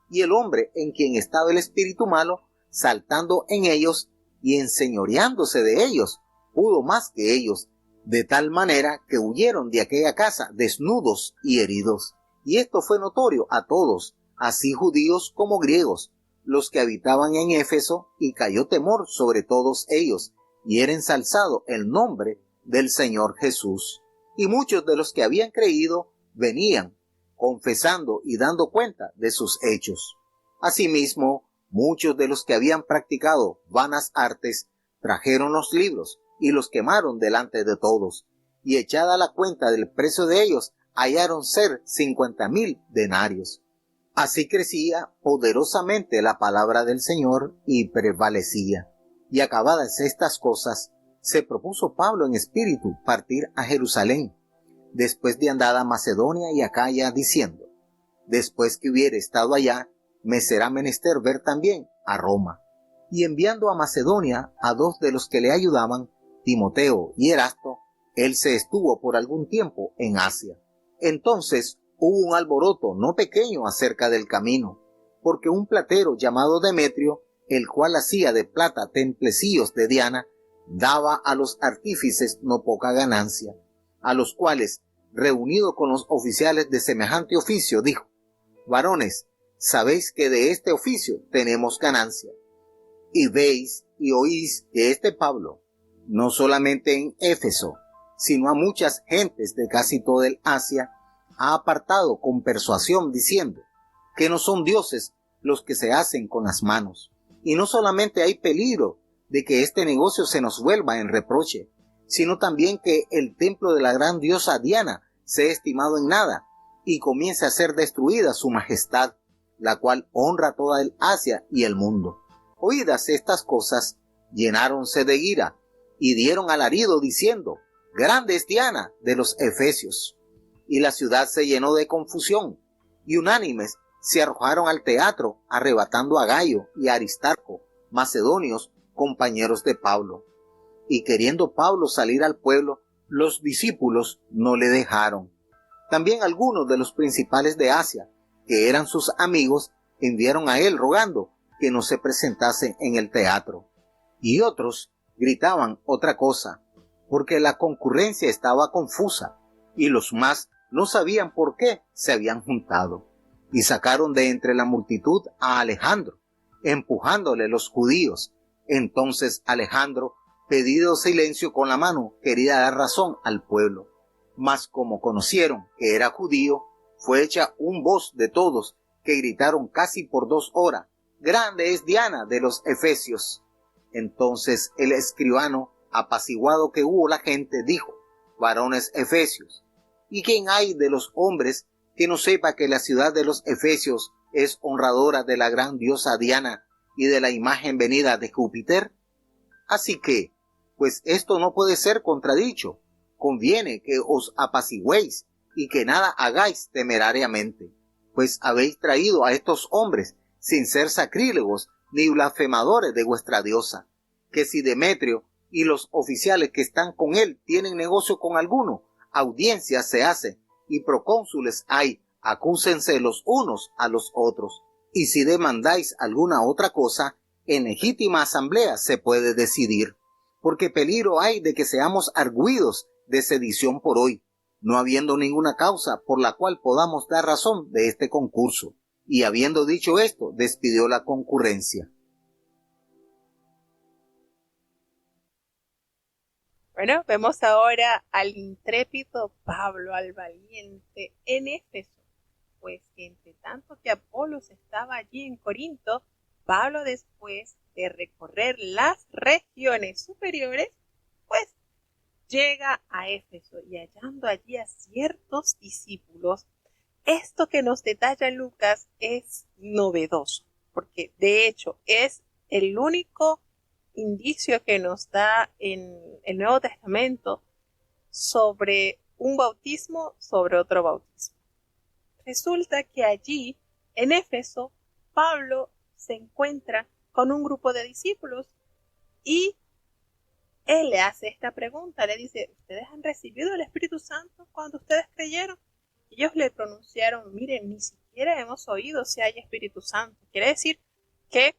Y el hombre en quien estaba el espíritu malo, saltando en ellos y enseñoreándose de ellos, pudo más que ellos, de tal manera que huyeron de aquella casa desnudos y heridos. Y esto fue notorio a todos, así judíos como griegos, los que habitaban en Éfeso, y cayó temor sobre todos ellos, y era ensalzado el nombre del Señor Jesús. Y muchos de los que habían creído venían, confesando y dando cuenta de sus hechos. Asimismo, muchos de los que habían practicado vanas artes trajeron los libros y los quemaron delante de todos, y echada la cuenta del precio de ellos, hallaron ser 50,000 denarios. Así crecía poderosamente la palabra del Señor y prevalecía. Y acabadas estas cosas, se propuso Pablo en espíritu partir a Jerusalén, después de andada Macedonia y Acaya, diciendo: Después que hubiere estado allá, me será menester ver también a Roma. Y enviando a Macedonia a 2 de los que le ayudaban, Timoteo y Erasto, él se estuvo por algún tiempo en Asia. Entonces hubo un alboroto no pequeño acerca del camino, porque un platero llamado Demetrio, el cual hacía de plata templecillos de Diana, daba a los artífices no poca ganancia, a los cuales, reunido con los oficiales de semejante oficio, dijo: Varones, sabéis que de este oficio tenemos ganancia, y veis y oís que este Pablo, no solamente en Éfeso, sino a muchas gentes de casi toda el Asia, ha apartado con persuasión, diciendo que no son dioses los que se hacen con las manos. Y no solamente hay peligro de que este negocio se nos vuelva en reproche, sino también que el templo de la gran diosa Diana sea estimado en nada y comience a ser destruida su majestad, la cual honra toda el Asia y el mundo. Oídas estas cosas, llenáronse de ira y dieron alarido diciendo: grande es Diana de los Efesios. Y la ciudad se llenó de confusión, y unánimes se arrojaron al teatro, arrebatando a Gayo y a Aristarco, macedonios, compañeros de Pablo. Y queriendo Pablo salir al pueblo, los discípulos no le dejaron. También algunos de los principales de Asia, que eran sus amigos, enviaron a él rogando que no se presentase en el teatro. Y otros gritaban otra cosa, porque la concurrencia estaba confusa, y los más no sabían por qué se habían juntado. Y sacaron de entre la multitud a Alejandro, empujándole los judíos. Entonces Alejandro, pedido silencio con la mano, quería dar razón al pueblo. Mas como conocieron que era judío, fue hecha un voz de todos, que gritaron casi por 2 horas: grande es Diana de los Efesios. Entonces el escribano, apaciguado que hubo la gente, dijo: varones efesios, ¿y quién hay de los hombres que no sepa que la ciudad de los Efesios es honradora de la gran diosa Diana y de la imagen venida de Júpiter? Así que, pues esto no puede ser contradicho, conviene que os apacigüéis y que nada hagáis temerariamente, pues habéis traído a estos hombres sin ser sacrílegos ni blasfemadores de vuestra diosa, que si Demetrio y los oficiales que están con él tienen negocio con alguno, audiencia se hace y procónsules hay, acúsense los unos a los otros, y si demandáis alguna otra cosa, en legítima asamblea se puede decidir, porque peligro hay de que seamos argüidos de sedición por hoy, no habiendo ninguna causa por la cual podamos dar razón de este concurso. Y habiendo dicho esto, despidió la concurrencia. Bueno, vemos ahora al intrépido Pablo, al valiente en Éfeso, pues entre tanto que Apolos estaba allí en Corinto, Pablo, después de recorrer las regiones superiores, pues llega a Éfeso y hallando allí a ciertos discípulos. Esto que nos detalla Lucas es novedoso, porque de hecho es el único indicio que nos da en el Nuevo Testamento sobre un bautismo sobre otro bautismo. Resulta que allí, en Éfeso, Pablo se encuentra con un grupo de discípulos y él le hace esta pregunta, le dice: ¿ustedes han recibido el Espíritu Santo cuando ustedes creyeron? Ellos le pronunciaron: miren, ni siquiera hemos oído si hay Espíritu Santo. Quiere decir que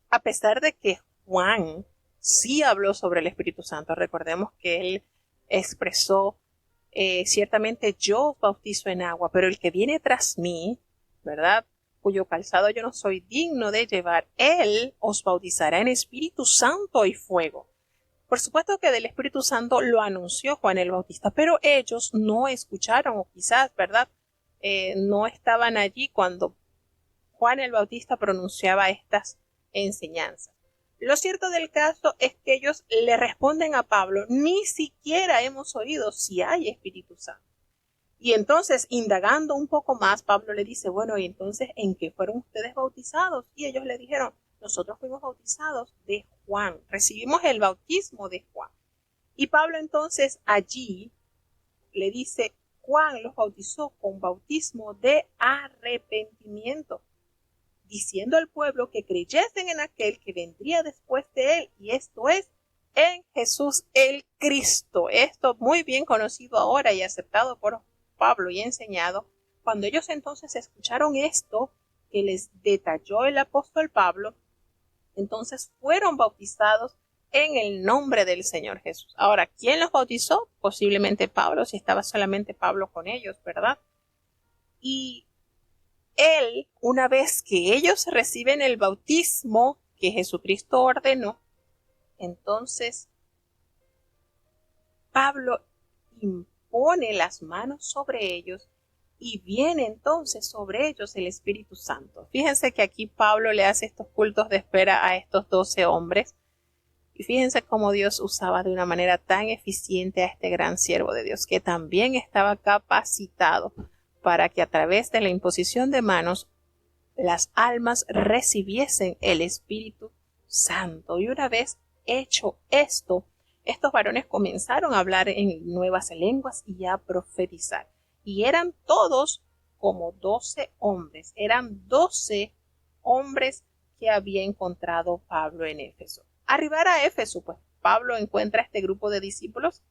a pesar de que Juan sí habló sobre el Espíritu Santo, recordemos que él expresó ciertamente yo os bautizo en agua, pero el que viene tras mí, ¿verdad?, cuyo calzado yo no soy digno de llevar, él os bautizará en Espíritu Santo y fuego. Por supuesto que del Espíritu Santo lo anunció Juan el Bautista, pero ellos no escucharon, o quizás, ¿verdad?, no estaban allí cuando Juan el Bautista pronunciaba estas enseñanzas. Lo cierto del caso es que ellos le responden a Pablo: ni siquiera hemos oído si hay Espíritu Santo. Y entonces, indagando un poco más, Pablo le dice: bueno, ¿y entonces en qué fueron ustedes bautizados? Y ellos le dijeron: nosotros fuimos bautizados de Juan, recibimos el bautismo de Juan. Y Pablo entonces allí le dice: Juan los bautizó con bautismo de arrepentimiento, diciendo al pueblo que creyesen en aquel que vendría después de él, y esto es, en Jesús el Cristo. Esto muy bien conocido ahora y aceptado por Pablo y enseñado. Cuando ellos entonces escucharon esto que les detalló el apóstol Pablo, entonces fueron bautizados en el nombre del Señor Jesús. Ahora, ¿quién los bautizó? Posiblemente Pablo, si estaba solamente Pablo con ellos, ¿verdad? Y él, una vez que ellos reciben el bautismo que Jesucristo ordenó, entonces Pablo impone las manos sobre ellos y viene entonces sobre ellos el Espíritu Santo. Fíjense que aquí Pablo le hace estos cultos de espera a estos 12 hombres. Y fíjense cómo Dios usaba de una manera tan eficiente a este gran siervo de Dios, que también estaba capacitado para que a través de la imposición de manos las almas recibiesen el Espíritu Santo. Y una vez hecho esto, estos varones comenzaron a hablar en nuevas lenguas y a profetizar. Y eran todos como 12 hombres. Eran 12 hombres que había encontrado Pablo en Éfeso. Arribar a Éfeso, pues Pablo encuentra a este grupo de discípulos.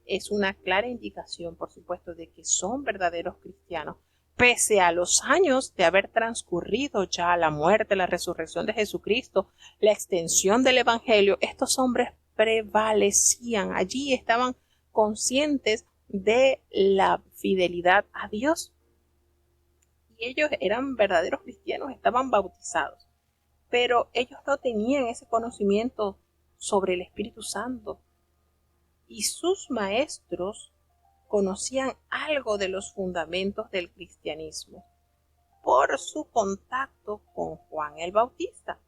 Es una clara indicación, por supuesto, de que son verdaderos cristianos. Pese a los años de haber transcurrido ya la muerte, la resurrección de Jesucristo, la extensión del Evangelio, estos hombres prevalecían. Allí estaban conscientes de la fidelidad a Dios. Y ellos eran verdaderos cristianos, estaban bautizados. Pero ellos no tenían ese conocimiento sobre el Espíritu Santo. Y sus maestros conocían algo de los fundamentos del cristianismo por su contacto con Juan el Bautista.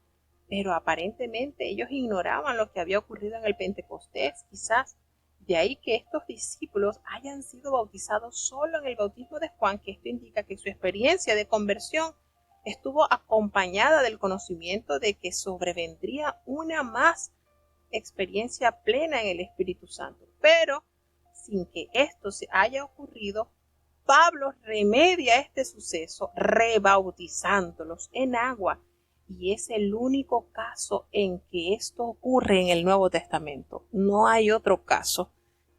Pero aparentemente ellos ignoraban lo que había ocurrido en el Pentecostés, quizás. De ahí que estos discípulos hayan sido bautizados solo en el bautismo de Juan, que esto indica que su experiencia de conversión estuvo acompañada del conocimiento de que sobrevendría una más experiencia plena en el Espíritu Santo. Pero sin que esto se haya ocurrido, Pablo remedia este suceso rebautizándolos en agua. Y es el único caso en que esto ocurre en el Nuevo Testamento. No hay otro caso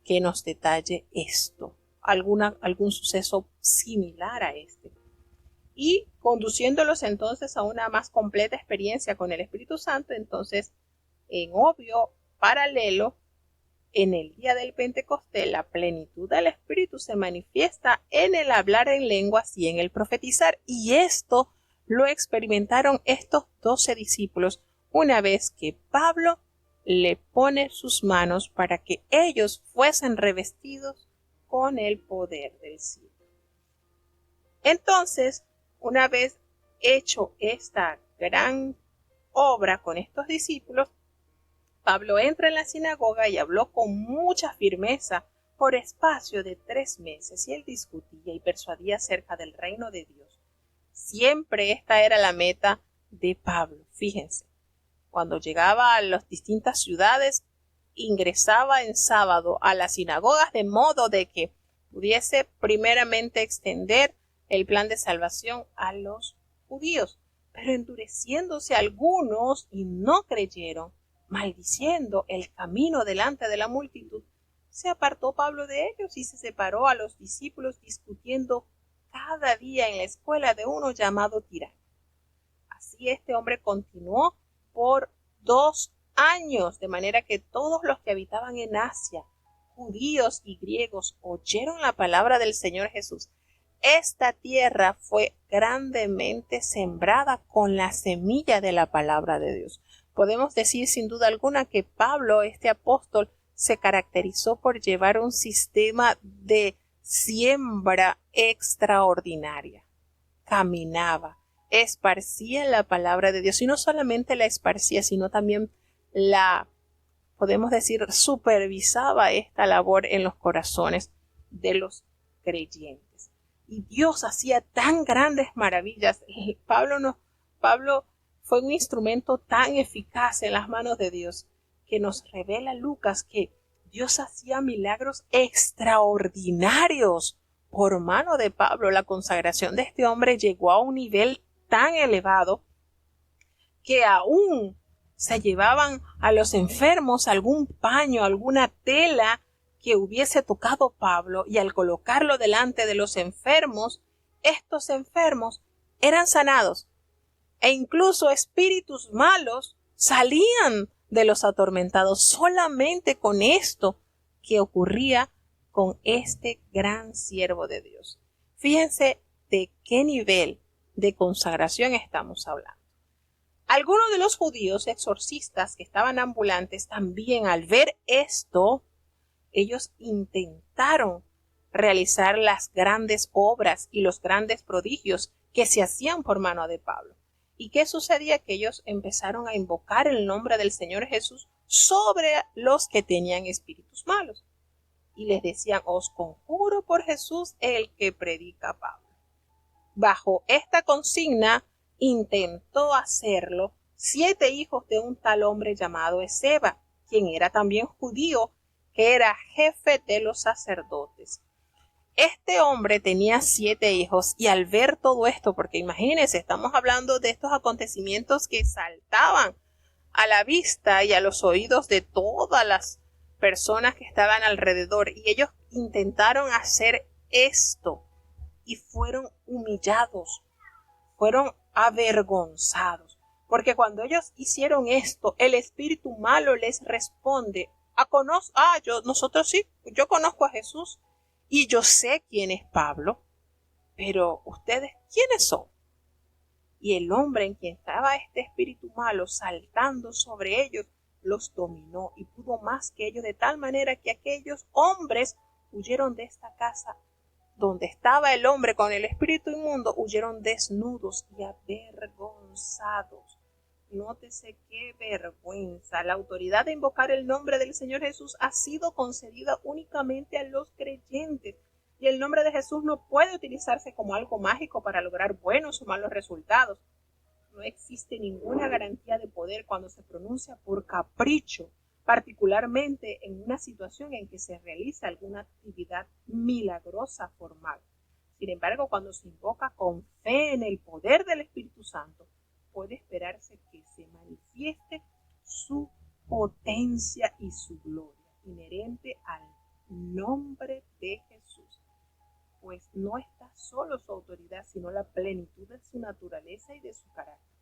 que nos detalle esto, algún suceso similar a este. Y conduciéndolos entonces a una más completa experiencia con el Espíritu Santo, entonces, en obvio paralelo, en el día del Pentecostés, la plenitud del Espíritu se manifiesta en el hablar en lenguas y en el profetizar. Y esto lo experimentaron estos 12 discípulos una vez que Pablo le pone sus manos para que ellos fuesen revestidos con el poder del cielo. Entonces, una vez hecho esta gran obra con estos discípulos, Pablo entra en la sinagoga y habló con mucha firmeza por espacio de 3 meses, y él discutía y persuadía acerca del reino de Dios. Siempre esta era la meta de Pablo. Fíjense, cuando llegaba a las distintas ciudades, ingresaba en sábado a las sinagogas de modo de que pudiese primeramente extender el plan de salvación a los judíos. Pero endureciéndose algunos y no creyeron, maldiciendo el camino delante de la multitud, se apartó Pablo de ellos y se separó a los discípulos discutiendo cada día en la escuela de uno llamado Tirano. Así este hombre continuó por 2 años, de manera que todos los que habitaban en Asia, judíos y griegos, oyeron la palabra del Señor Jesús. Esta tierra fue grandemente sembrada con la semilla de la palabra de Dios. Podemos decir sin duda alguna que Pablo, este apóstol, se caracterizó por llevar un sistema de siembra extraordinaria. Caminaba, esparcía la palabra de Dios, y no solamente la esparcía, sino también podemos decir, supervisaba esta labor en los corazones de los creyentes. Y Dios hacía tan grandes maravillas. Pablo fue un instrumento tan eficaz en las manos de Dios, que nos revela Lucas que Dios hacía milagros extraordinarios por mano de Pablo. La consagración de este hombre llegó a un nivel tan elevado que aún se llevaban a los enfermos algún paño, alguna tela que hubiese tocado Pablo, y al colocarlo delante de los enfermos, estos enfermos eran sanados, e incluso espíritus malos salían de los atormentados solamente con esto que ocurría con este gran siervo de Dios. Fíjense de qué nivel de consagración estamos hablando. Algunos de los judíos exorcistas que estaban ambulantes también, al ver esto, ellos intentaron realizar las grandes obras y los grandes prodigios que se hacían por mano de Pablo. ¿Y qué sucedía? Que ellos empezaron a invocar el nombre del Señor Jesús sobre los que tenían espíritus malos. Y les decían, os conjuro por Jesús el que predica Pablo. Bajo esta consigna intentó hacerlo 7 hijos de un tal hombre llamado Esceva, quien era también judío, que era jefe de los sacerdotes. Este hombre tenía 7 hijos y al ver todo esto, porque imagínense, estamos hablando de estos acontecimientos que saltaban a la vista y a los oídos de todas las personas que estaban alrededor, y ellos intentaron hacer esto y fueron humillados, fueron avergonzados, porque cuando ellos hicieron esto, el espíritu malo les responde, nosotros sí, yo conozco a Jesús y yo sé quién es Pablo, pero ustedes, ¿quiénes son? Y el hombre en quien estaba este espíritu malo saltando sobre ellos, los dominó y pudo más que ellos, de tal manera que aquellos hombres huyeron de esta casa donde estaba el hombre con el espíritu inmundo, huyeron desnudos y avergonzados. Nótese qué vergüenza. La autoridad de invocar el nombre del Señor Jesús ha sido concedida únicamente a los creyentes. Y el nombre de Jesús no puede utilizarse como algo mágico para lograr buenos o malos resultados. No existe ninguna garantía de poder cuando se pronuncia por capricho, particularmente en una situación en que se realiza alguna actividad milagrosa formal. Sin embargo, cuando se invoca con fe en el poder del Espíritu Santo, puede esperarse que se manifieste su potencia y su gloria inherente al nombre de Jesús, pues no está solo su autoridad, sino la plenitud de su naturaleza y de su carácter.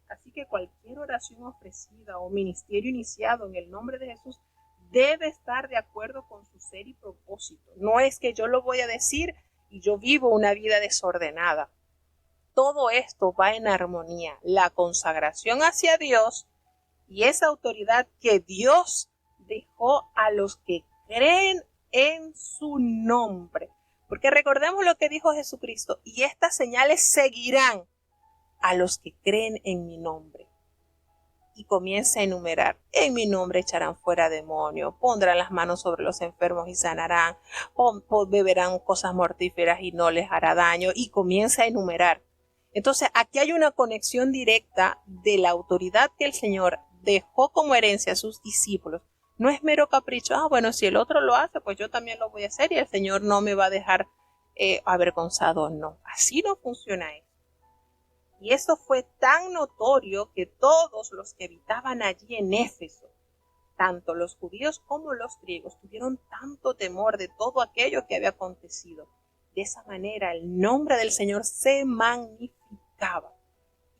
Así que cualquier oración ofrecida o ministerio iniciado en el nombre de Jesús debe estar de acuerdo con su ser y propósito. No es que yo lo voy a decir y yo vivo una vida desordenada. Todo esto va en armonía. La consagración hacia Dios y esa autoridad que Dios dejó a los que creen en su nombre. Porque recordemos lo que dijo Jesucristo, y estas señales seguirán a los que creen en mi nombre. Y comienza a enumerar, en mi nombre echarán fuera demonios, pondrán las manos sobre los enfermos y sanarán, beberán cosas mortíferas y no les hará daño, y comienza a enumerar. Entonces aquí hay una conexión directa de la autoridad que el Señor dejó como herencia a sus discípulos. No es mero capricho, bueno, si el otro lo hace, pues yo también lo voy a hacer y el Señor no me va a dejar avergonzado. No, así no funciona eso. Y eso fue tan notorio que todos los que habitaban allí en Éfeso, tanto los judíos como los griegos, tuvieron tanto temor de todo aquello que había acontecido. De esa manera el nombre del Señor se magnificaba.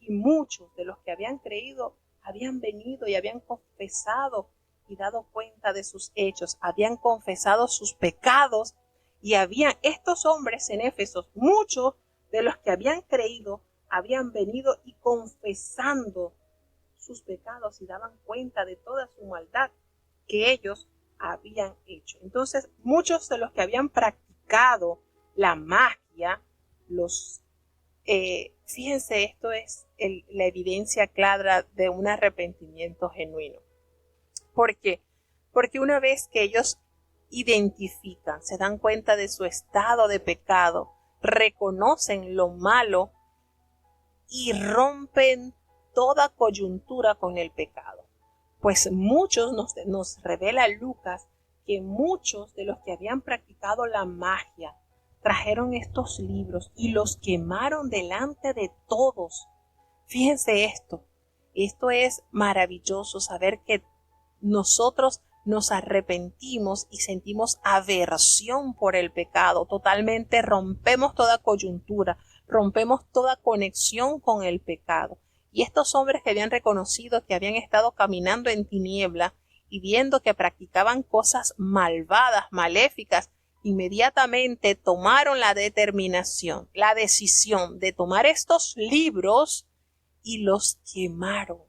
Y muchos de los que habían creído habían venido y habían confesado y dado cuenta de sus hechos, habían confesado sus pecados, y habían estos hombres en Éfeso, muchos de los que habían creído, habían venido y confesando sus pecados y daban cuenta de toda su maldad que ellos habían hecho. Entonces, muchos de los que habían practicado la magia, fíjense, esto es la evidencia clara de un arrepentimiento genuino. ¿Por qué? Porque una vez que ellos identifican, se dan cuenta de su estado de pecado, reconocen lo malo y rompen toda coyuntura con el pecado. Pues muchos, nos revela Lucas, que muchos de los que habían practicado la magia trajeron estos libros y los quemaron delante de todos. Fíjense esto es maravilloso, saber que nosotros nos arrepentimos y sentimos aversión por el pecado. Totalmente rompemos toda coyuntura, rompemos toda conexión con el pecado. Y estos hombres que habían reconocido que habían estado caminando en tiniebla y viendo que practicaban cosas malvadas, maléficas, inmediatamente tomaron la decisión de tomar estos libros y los quemaron.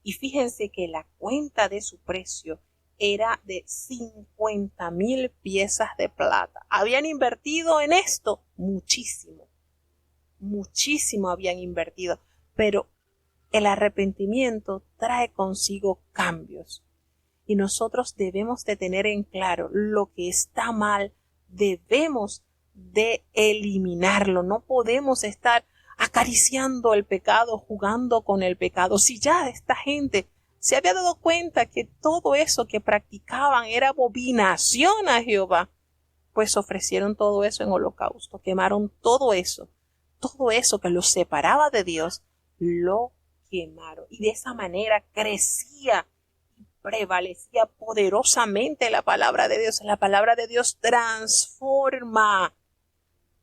Y fíjense que la cuenta de su precio era de 50,000 piezas de plata. Habían invertido en esto muchísimo, muchísimo habían invertido, pero el arrepentimiento trae consigo cambios. Y nosotros debemos de tener en claro lo que está mal, debemos de eliminarlo. No podemos estar acariciando el pecado, jugando con el pecado. Si ya esta gente se había dado cuenta que todo eso que practicaban era abominación a Jehová, pues ofrecieron todo eso en holocausto, quemaron todo eso que los separaba de Dios, lo quemaron. Y de esa manera crecía, prevalecía poderosamente la palabra de Dios. La palabra de Dios transforma.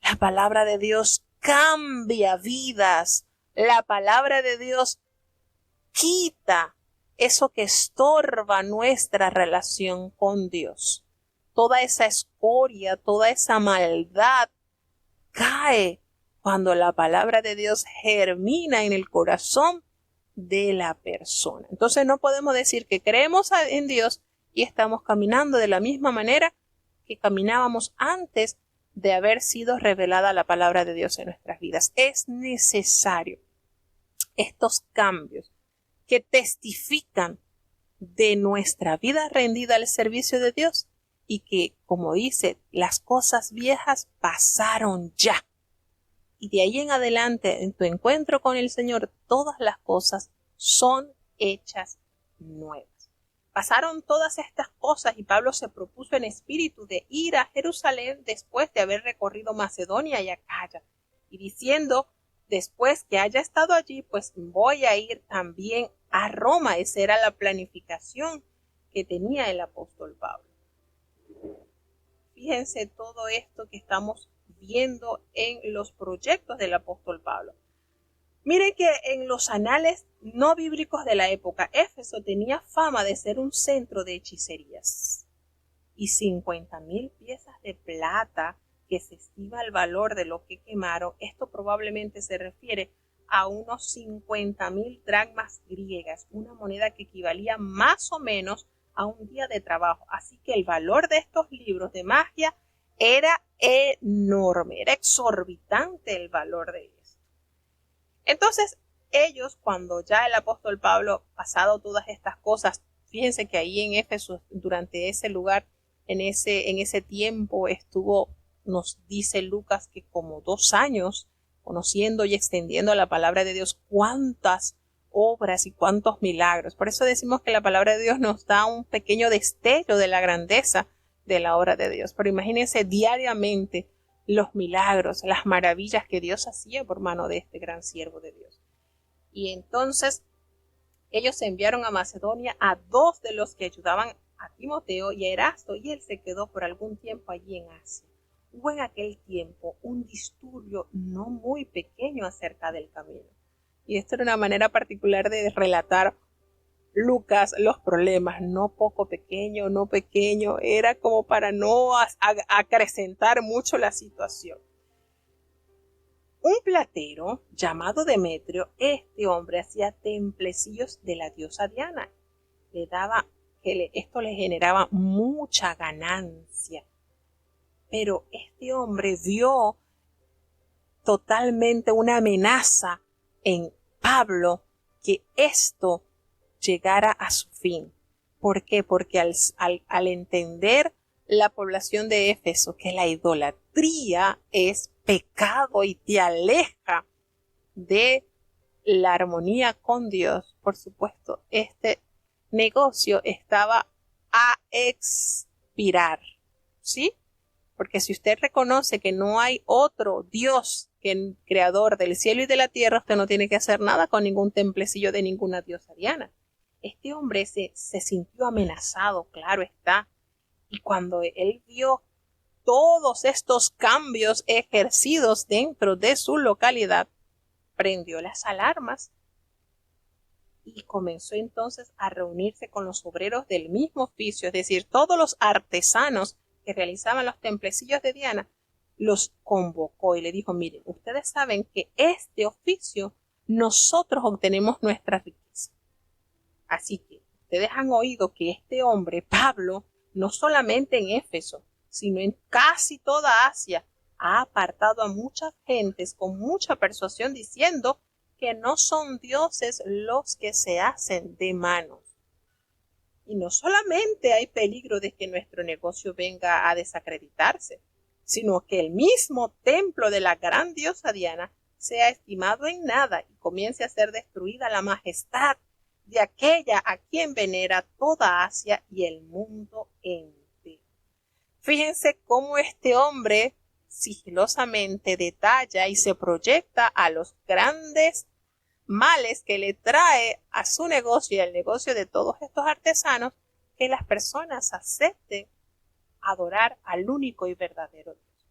La palabra de Dios cambia vidas. La palabra de Dios quita eso que estorba nuestra relación con Dios. Toda esa escoria, toda esa maldad cae cuando la palabra de Dios germina en el corazón de la persona. Entonces no podemos decir que creemos en Dios y estamos caminando de la misma manera que caminábamos antes de haber sido revelada la palabra de Dios en nuestras vidas. Es necesario estos cambios que testifican de nuestra vida rendida al servicio de Dios y que, como dice, las cosas viejas pasaron ya. Y de ahí en adelante, en tu encuentro con el Señor, todas las cosas son hechas nuevas. Pasaron todas estas cosas y Pablo se propuso en espíritu de ir a Jerusalén después de haber recorrido Macedonia y Acaya, y diciendo, después que haya estado allí, pues voy a ir también a Roma. Esa era la planificación que tenía el apóstol Pablo. Fíjense todo esto que estamos viendo en los proyectos del apóstol Pablo. Miren que en los anales no bíblicos de la época, Éfeso tenía fama de ser un centro de hechicerías. Y 50,000 piezas de plata, que se estima el valor de lo que quemaron, esto probablemente se refiere a unos 50,000 dracmas griegas, una moneda que equivalía más o menos a un día de trabajo. Así que el valor de estos libros de magia era enorme, era exorbitante el valor de esto. Entonces, ellos, cuando ya el apóstol Pablo, pasado todas estas cosas, fíjense que ahí en Éfeso, durante ese lugar, en ese tiempo estuvo, nos dice Lucas, que como 2 años, conociendo y extendiendo la palabra de Dios, cuántas obras y cuántos milagros. Por eso decimos que la palabra de Dios nos da un pequeño destello de la grandeza de la obra de Dios. Pero imagínense diariamente los milagros, las maravillas que Dios hacía por mano de este gran siervo de Dios. Y entonces ellos enviaron a Macedonia a 2 de los que ayudaban a Timoteo y a Erasto, y él se quedó por algún tiempo allí en Asia. Hubo en aquel tiempo un disturbio no muy pequeño acerca del camino. Y esto era una manera particular de relatar Lucas los problemas, no poco pequeño, no pequeño, era como para no acrecentar mucho la situación. Un platero llamado Demetrio, este hombre hacía templecillos de la diosa Diana. Esto le generaba mucha ganancia. Pero este hombre vio totalmente una amenaza en Pablo que esto llegara a su fin. ¿Por qué? Porque al entender la población de Éfeso que la idolatría es pecado y te aleja de la armonía con Dios, por supuesto, este negocio estaba a expirar, ¿sí? Porque si usted reconoce que no hay otro Dios que el creador del cielo y de la tierra, usted no tiene que hacer nada con ningún templecillo de ninguna diosa Diana. Este hombre se sintió amenazado, claro está. Y cuando él vio todos estos cambios ejercidos dentro de su localidad, prendió las alarmas y comenzó entonces a reunirse con los obreros del mismo oficio, es decir, todos los artesanos que realizaban los templecillos de Diana, los convocó y le dijo, miren, ustedes saben que este oficio nosotros obtenemos nuestra riqueza. Así que ustedes han oído que este hombre, Pablo, no solamente en Éfeso, sino en casi toda Asia, ha apartado a muchas gentes con mucha persuasión diciendo que no son dioses los que se hacen de manos. Y no solamente hay peligro de que nuestro negocio venga a desacreditarse, sino que el mismo templo de la gran diosa Diana sea estimado en nada y comience a ser destruida la majestad de aquella a quien venera toda Asia y el mundo entero. Fíjense cómo este hombre sigilosamente detalla y se proyecta a los grandes males que le trae a su negocio y al negocio de todos estos artesanos, que las personas acepten adorar al único y verdadero Dios.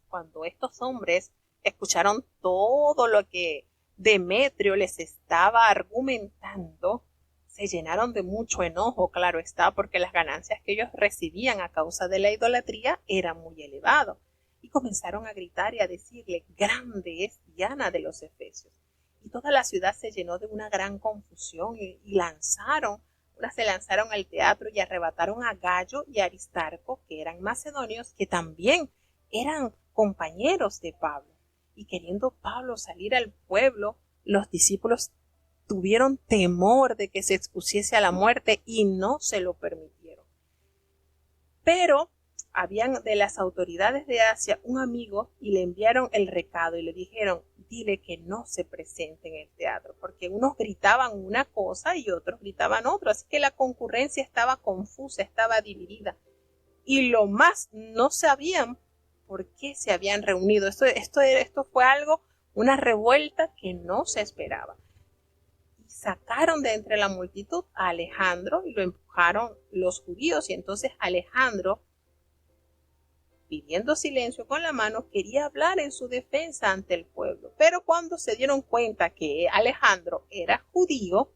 Cuando estos hombres escucharon todo lo que Demetrio les estaba argumentando, se llenaron de mucho enojo, claro está, porque las ganancias que ellos recibían a causa de la idolatría eran muy elevadas, y comenzaron a gritar y a decirle: grande es Diana de los Efesios. Y toda la ciudad se llenó de una gran confusión y se lanzaron al teatro y arrebataron a Gayo y a Aristarco, que eran macedonios, que también eran compañeros de Pablo. Y queriendo Pablo salir al pueblo, los discípulos tuvieron temor de que se expusiese a la muerte y no se lo permitieron. Pero habían de las autoridades de Asia un amigo y le enviaron el recado y le dijeron: dile que no se presente en el teatro, porque unos gritaban una cosa y otros gritaban otra, así que la concurrencia estaba confusa, estaba dividida. Y lo más, no sabían por qué se habían reunido. Esto fue algo, una revuelta que no se esperaba. Y sacaron de entre la multitud a Alejandro y lo empujaron los judíos, y entonces Alejandro, pidiendo silencio con la mano, quería hablar en su defensa ante el pueblo. Pero cuando se dieron cuenta que Alejandro era judío,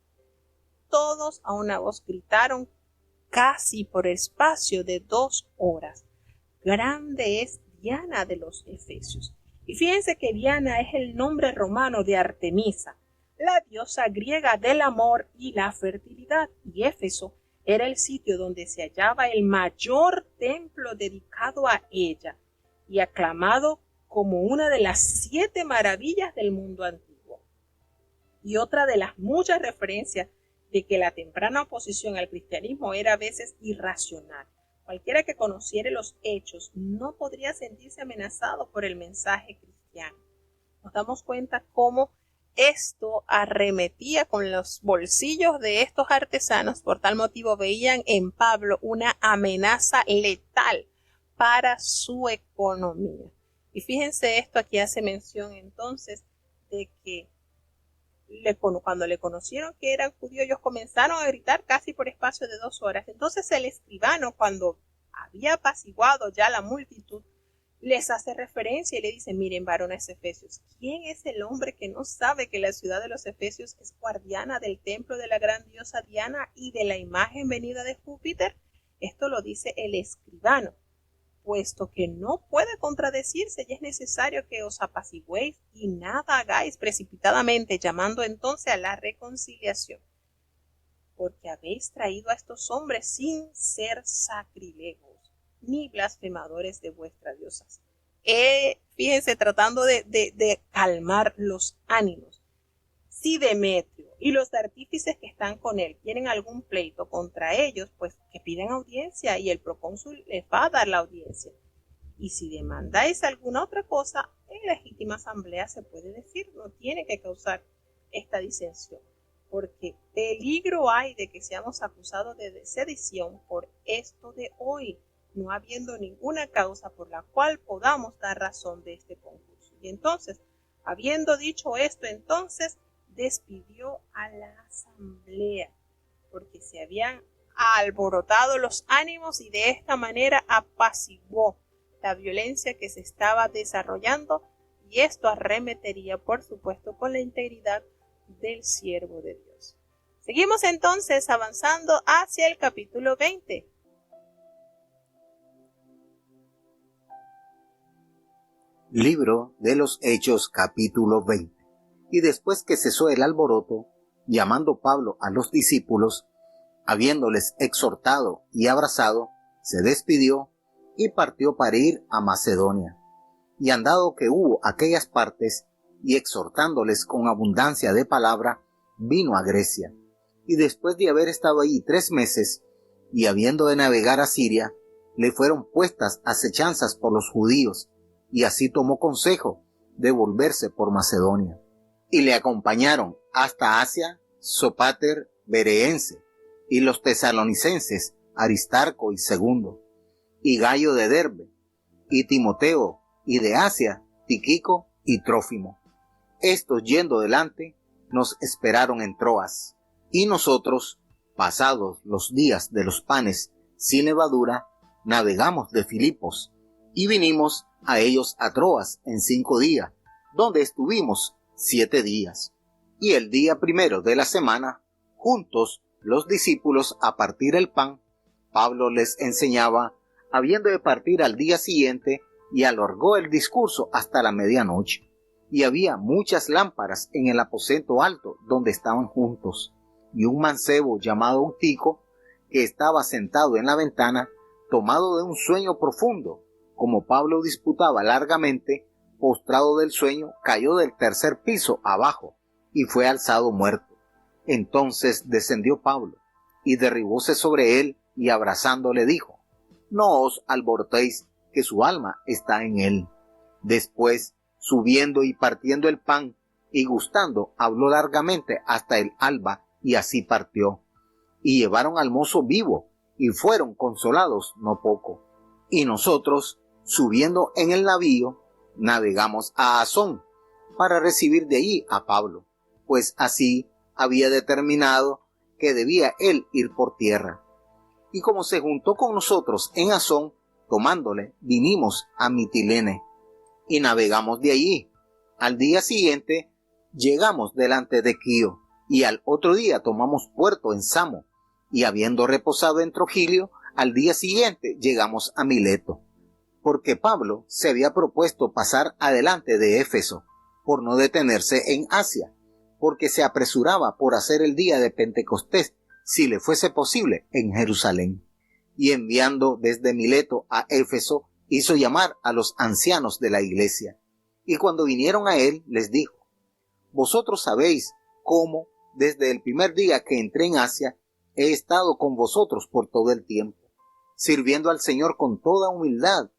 todos a una voz gritaron casi por espacio de 2 horas: grande es Diana de los Efesios. Y fíjense que Diana es el nombre romano de Artemisa, la diosa griega del amor y la fertilidad, y Éfeso era el sitio donde se hallaba el mayor templo dedicado a ella y aclamado como una de las 7 maravillas del mundo antiguo. Y otra de las muchas referencias de que la temprana oposición al cristianismo era a veces irracional. Cualquiera que conociere los hechos no podría sentirse amenazado por el mensaje cristiano. Nos damos cuenta cómo esto arremetía con los bolsillos de estos artesanos. Por tal motivo veían en Pablo una amenaza letal para su economía. Y fíjense esto, aquí hace mención entonces de que cuando le conocieron que eran judíos, ellos comenzaron a gritar casi por espacio de 2 horas. Entonces el escribano, cuando había apaciguado ya la multitud, les hace referencia y le dice: miren, varones efesios, ¿quién es el hombre que no sabe que la ciudad de los Efesios es guardiana del templo de la gran diosa Diana y de la imagen venida de Júpiter? Esto lo dice el escribano, puesto que no puede contradecirse y es necesario que os apaciguéis y nada hagáis precipitadamente, llamando entonces a la reconciliación, porque habéis traído a estos hombres sin ser sacrílegos ni blasfemadores de vuestra diosa. Fíjense, tratando de calmar los ánimos. Si Demetrio y los artífices que están con él tienen algún pleito contra ellos, pues que pidan audiencia y el procónsul les va a dar la audiencia. Y si demandáis alguna otra cosa, en legítima asamblea se puede decir, no tiene que causar esta disensión, porque peligro hay de que seamos acusados de sedición por esto de hoy, no habiendo ninguna causa por la cual podamos dar razón de este concurso. Y entonces, habiendo dicho esto, entonces despidió a la asamblea, porque se habían alborotado los ánimos y de esta manera apaciguó la violencia que se estaba desarrollando, y esto arremetería, por supuesto, con la integridad del siervo de Dios. Seguimos entonces avanzando hacia el capítulo 20. Libro de los Hechos, capítulo 20. Y después que cesó el alboroto, llamando Pablo a los discípulos, habiéndoles exhortado y abrazado, se despidió y partió para ir a Macedonia. Y andado que hubo aquellas partes, y exhortándoles con abundancia de palabra, vino a Grecia. Y después de haber estado allí 3 meses, y habiendo de navegar a Siria, le fueron puestas acechanzas por los judíos, y así tomó consejo de volverse por Macedonia. Y le acompañaron hasta Asia Sópater Bereense, y los tesalonicenses Aristarco y Segundo, y Gayo de Derbe, y Timoteo, y de Asia Tíquico y Trófimo. Estos, yendo delante, nos esperaron en Troas, y nosotros, pasados los días de los panes sin levadura, navegamos de Filipos, y vinimos a ellos a Troas en 5 días, donde estuvimos 7 días. Y el día primero de la semana, juntos los discípulos a partir el pan, Pablo les enseñaba, habiendo de partir al día siguiente, y alargó el discurso hasta la medianoche. Y había muchas lámparas en el aposento alto donde estaban juntos, y un mancebo llamado Eutico, que estaba sentado en la ventana, tomado de un sueño profundo, como Pablo disputaba largamente, postrado del sueño, cayó del 3er piso abajo, y fue alzado muerto. Entonces descendió Pablo, y derribóse sobre él, y abrazándole dijo: no os alborotéis, que su alma está en él. Después, subiendo y partiendo el pan, y gustando, habló largamente hasta el alba, y así partió. Y llevaron al mozo vivo, y fueron consolados no poco. Y nosotros, subiendo en el navío, navegamos a Asón, para recibir de allí a Pablo, pues así había determinado que debía él ir por tierra. Y como se juntó con nosotros en Asón, tomándole, vinimos a Mitilene, y navegamos de allí. Al día siguiente llegamos delante de Quío, y al otro día tomamos puerto en Samo, y habiendo reposado en Trogilio, al día siguiente llegamos a Mileto, porque Pablo se había propuesto pasar adelante de Éfeso, por no detenerse en Asia, porque se apresuraba por hacer el día de Pentecostés, si le fuese posible, en Jerusalén. Y enviando desde Mileto a Éfeso, hizo llamar a los ancianos de la iglesia. Y cuando vinieron a él, les dijo: vosotros sabéis cómo, desde el primer día que entré en Asia, he estado con vosotros por todo el tiempo, sirviendo al Señor con toda humildad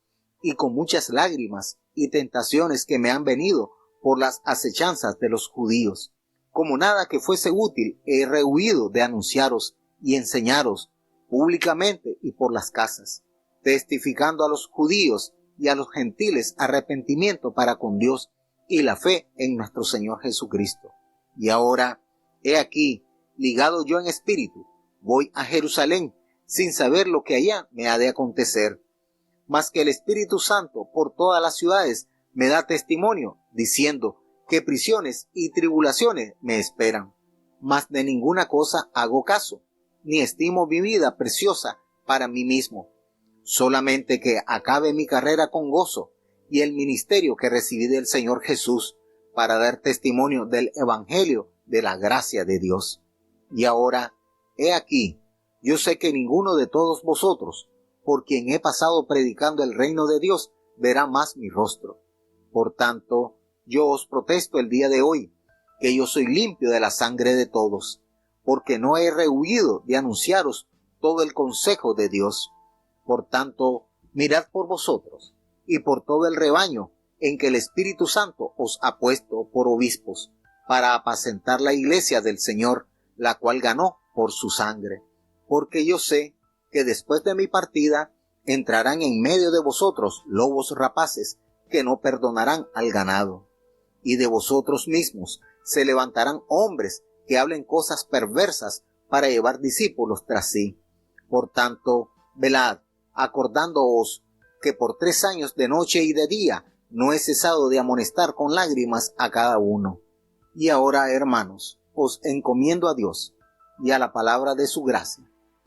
y con muchas lágrimas y tentaciones que me han venido por las acechanzas de los judíos. Como nada que fuese útil, he rehuido de anunciaros y enseñaros públicamente y por las casas, testificando a los judíos y a los gentiles arrepentimiento para con Dios y la fe en nuestro Señor Jesucristo. Y ahora, he aquí, ligado yo en espíritu, voy a Jerusalén, sin saber lo que allá me ha de acontecer, mas que el Espíritu Santo por todas las ciudades me da testimonio, diciendo que prisiones y tribulaciones me esperan. Mas de ninguna cosa hago caso, ni estimo mi vida preciosa para mí mismo, solamente que acabe mi carrera con gozo y el ministerio que recibí del Señor Jesús, para dar testimonio del Evangelio de la gracia de Dios. Y ahora, he aquí, yo sé que ninguno de todos vosotros, por quien he pasado predicando el reino de Dios, verá más mi rostro. Por tanto, yo os protesto el día de hoy, que yo soy limpio de la sangre de todos, porque no he rehuido de anunciaros todo el consejo de Dios. Por tanto, mirad por vosotros y por todo el rebaño en que el Espíritu Santo os ha puesto por obispos, para apacentar la iglesia del Señor, la cual ganó por su sangre. Porque yo sé que después de mi partida entrarán en medio de vosotros lobos rapaces que no perdonarán al ganado. Y de vosotros mismos se levantarán hombres que hablen cosas perversas para llevar discípulos tras sí. Por tanto, velad, acordándoos que por 3 años de noche y de día no he cesado de amonestar con lágrimas a cada uno. Y ahora, hermanos, os encomiendo a Dios y a la palabra de su gracia,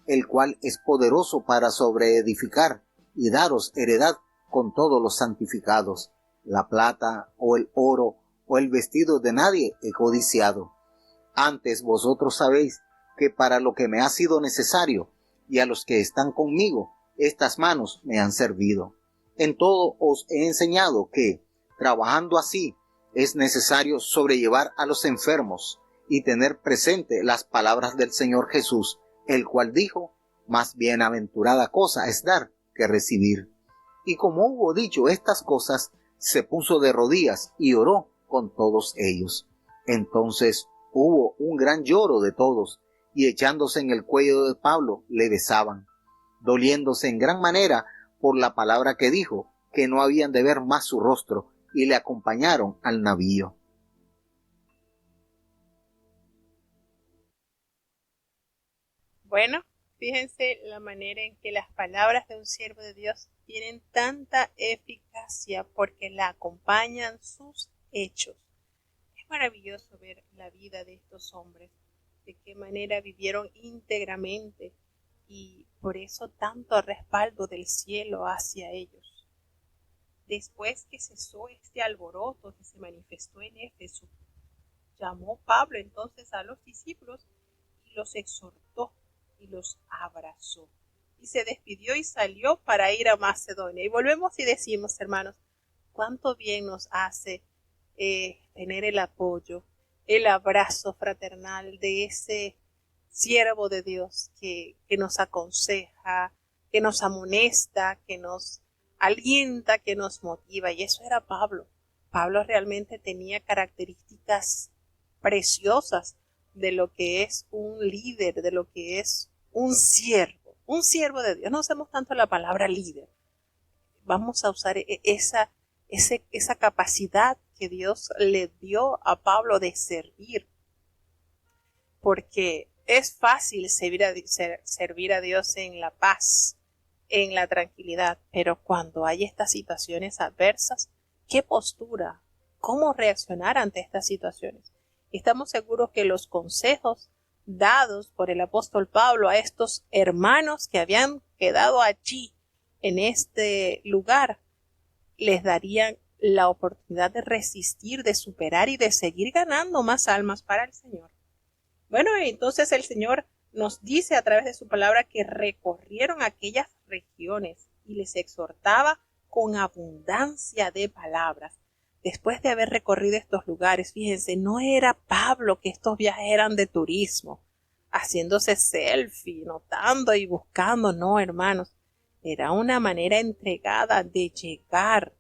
el cual es poderoso para sobreedificar y daros heredad con todos los santificados. La plata o el oro o el vestido de nadie he codiciado. Antes vosotros sabéis que para lo que me ha sido necesario, y a los que están conmigo, estas manos me han servido. En todo os he enseñado que, trabajando así, es necesario sobrellevar a los enfermos y tener presente las palabras del Señor Jesús, el cual dijo: más bienaventurada cosa es dar que recibir. Y como hubo dicho estas cosas, se puso de rodillas y oró con todos ellos. Entonces hubo un gran lloro de todos, y echándose en el cuello de Pablo le besaban, doliéndose en gran manera por la palabra que dijo, que no habían de ver más su rostro, y le acompañaron al navío. Bueno, fíjense la manera en que las palabras de un siervo de Dios tienen tanta eficacia porque la acompañan sus hechos. Es maravilloso ver la vida de estos hombres, de qué manera vivieron íntegramente y por eso tanto respaldo del cielo hacia ellos. Después que cesó este alboroto que se manifestó en Éfeso, llamó Pablo entonces a los discípulos y los exhortó y los abrazó. Y se despidió y salió para ir a Macedonia. Y volvemos y decimos, hermanos, cuánto bien nos hace tener el apoyo, el abrazo fraternal de ese siervo de Dios que nos aconseja, que nos amonesta, que nos alienta, que nos motiva. Y eso era Pablo. Pablo realmente tenía características preciosas de lo que es un líder, de lo que es un siervo de Dios. No usemos tanto la palabra líder. Vamos a usar esa capacidad que Dios le dio a Pablo de servir. Porque es fácil servir a Dios en la paz, en la tranquilidad, pero cuando hay estas situaciones adversas, ¿qué postura? ¿Cómo reaccionar ante estas situaciones? Estamos seguros que los consejos dados por el apóstol Pablo a estos hermanos que habían quedado allí en este lugar les darían la oportunidad de resistir, de superar y de seguir ganando más almas para el Señor. Bueno, entonces el Señor nos dice a través de su palabra que recorrieron aquellas regiones y les exhortaba con abundancia de palabras. Después de haber recorrido estos lugares, fíjense, no era Pablo que estos viajes eran de turismo, haciéndose selfie, notando y buscando, no, hermanos, era una manera entregada de llegar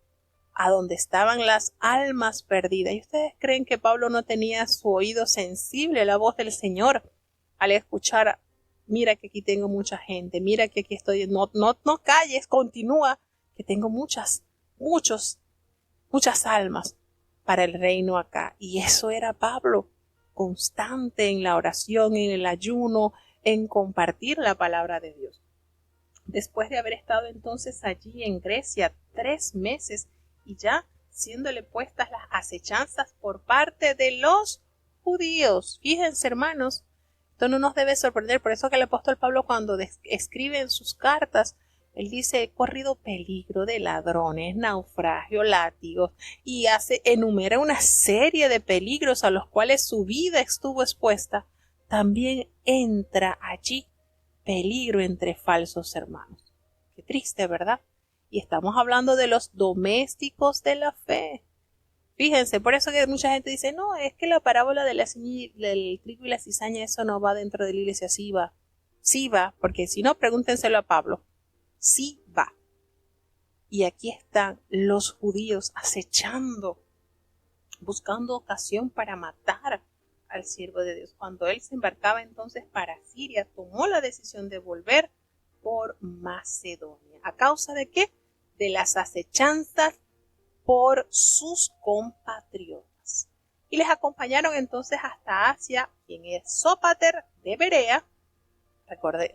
a donde estaban las almas perdidas. ¿Y ustedes creen que Pablo no tenía su oído sensible a la voz del Señor al escuchar: mira que aquí tengo mucha gente, mira que aquí estoy, no calles, continúa, que tengo muchas almas para el reino acá? Y eso era Pablo, constante en la oración, en el ayuno, en compartir la palabra de Dios. Después de haber estado entonces allí en Grecia 3 meses y ya siéndole puestas las acechanzas por parte de los judíos. Fíjense, hermanos, esto no nos debe sorprender. Por eso que el apóstol Pablo, cuando escribe en sus cartas, él dice: he corrido peligro de ladrones, naufragio, látigos, y enumera una serie de peligros a los cuales su vida estuvo expuesta. También entra allí peligro entre falsos hermanos. Qué triste, ¿verdad? Y estamos hablando de los domésticos de la fe. Fíjense, por eso que mucha gente dice: no, es que la parábola del trigo y la cizaña, eso no va dentro de la iglesia. Sí va. Sí va, porque si no, pregúntenselo a Pablo. Sí va. Y aquí están los judíos acechando, buscando ocasión para matar al siervo de Dios. Cuando él se embarcaba entonces para Siria, tomó la decisión de volver por Macedonia. ¿A causa de qué? De las acechanzas por sus compatriotas. Y les acompañaron entonces hasta Asia, quien es Sópater de Berea.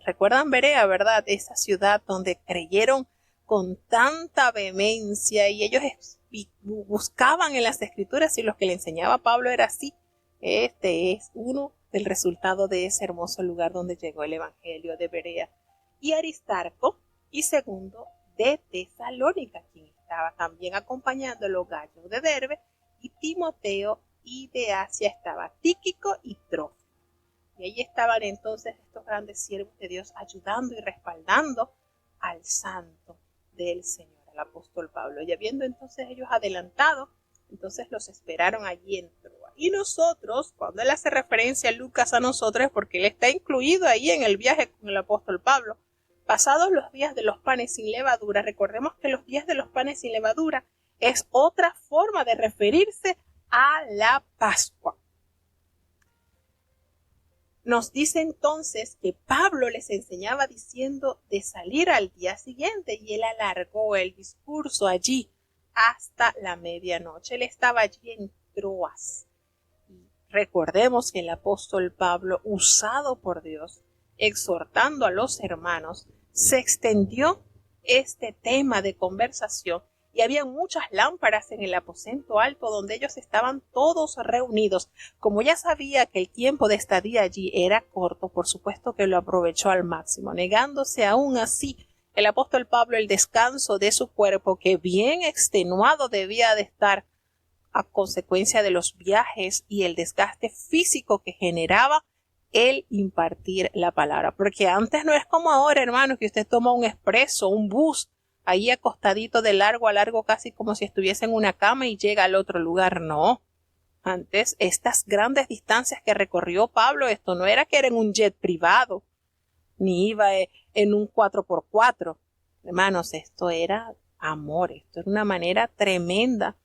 Recuerdan Berea, ¿verdad? Esa ciudad donde creyeron con tanta vehemencia y ellos buscaban en las escrituras, y lo que le enseñaba Pablo era así. Este es uno del resultado de ese hermoso lugar donde llegó el evangelio de Berea. Y Aristarco, y segundo de Tesalónica, quien estaba también acompañándolo, Gallo de Derbe, y Timoteo, y de Asia estaba Tíquico y Trófimo. Y ahí estaban entonces estos grandes siervos de Dios ayudando y respaldando al santo del Señor, al apóstol Pablo. Y habiendo entonces ellos adelantado, entonces los esperaron allí en Troas. Y nosotros, cuando él hace referencia a Lucas a nosotros, porque él está incluido ahí en el viaje con el apóstol Pablo, pasados los días de los panes sin levadura, recordemos que los días de los panes sin levadura es otra forma de referirse a la Pascua. Nos dice entonces que Pablo les enseñaba diciendo de salir al día siguiente y él alargó el discurso allí hasta la medianoche. Él estaba allí en Troas. Recordemos que el apóstol Pablo, usado por Dios, exhortando a los hermanos, se extendió este tema de conversación y había muchas lámparas en el aposento alto donde ellos estaban todos reunidos. Como ya sabía que el tiempo de estadía allí era corto, por supuesto que lo aprovechó al máximo, negándose aún así el apóstol Pablo el descanso de su cuerpo, que bien extenuado debía de estar a consecuencia de los viajes y el desgaste físico que generaba el impartir la palabra. Porque antes no es como ahora, hermanos, que usted toma un expreso, un bus, ahí acostadito de largo a largo, casi como si estuviese en una cama y llega al otro lugar. No. Antes, estas grandes distancias que recorrió Pablo, esto no era que era en un jet privado, ni iba en un 4x4. Hermanos, esto era amor, esto era una manera tremenda.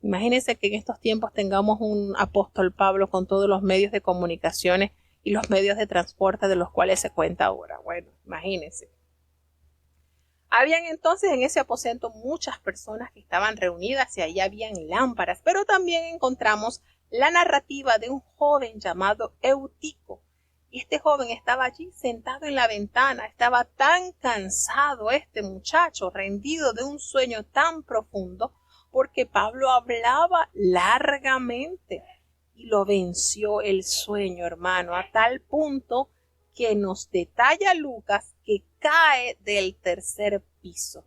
Imagínense que en estos tiempos tengamos un apóstol Pablo con todos los medios de comunicaciones y los medios de transporte de los cuales se cuenta ahora. Bueno, imagínense. Habían entonces en ese aposento muchas personas que estaban reunidas y ahí habían lámparas, pero también encontramos la narrativa de un joven llamado Eutico. Y este joven estaba allí sentado en la ventana, estaba tan cansado este muchacho, rendido de un sueño tan profundo, porque Pablo hablaba largamente y lo venció el sueño, hermano, a tal punto que nos detalla Lucas que cae del tercer piso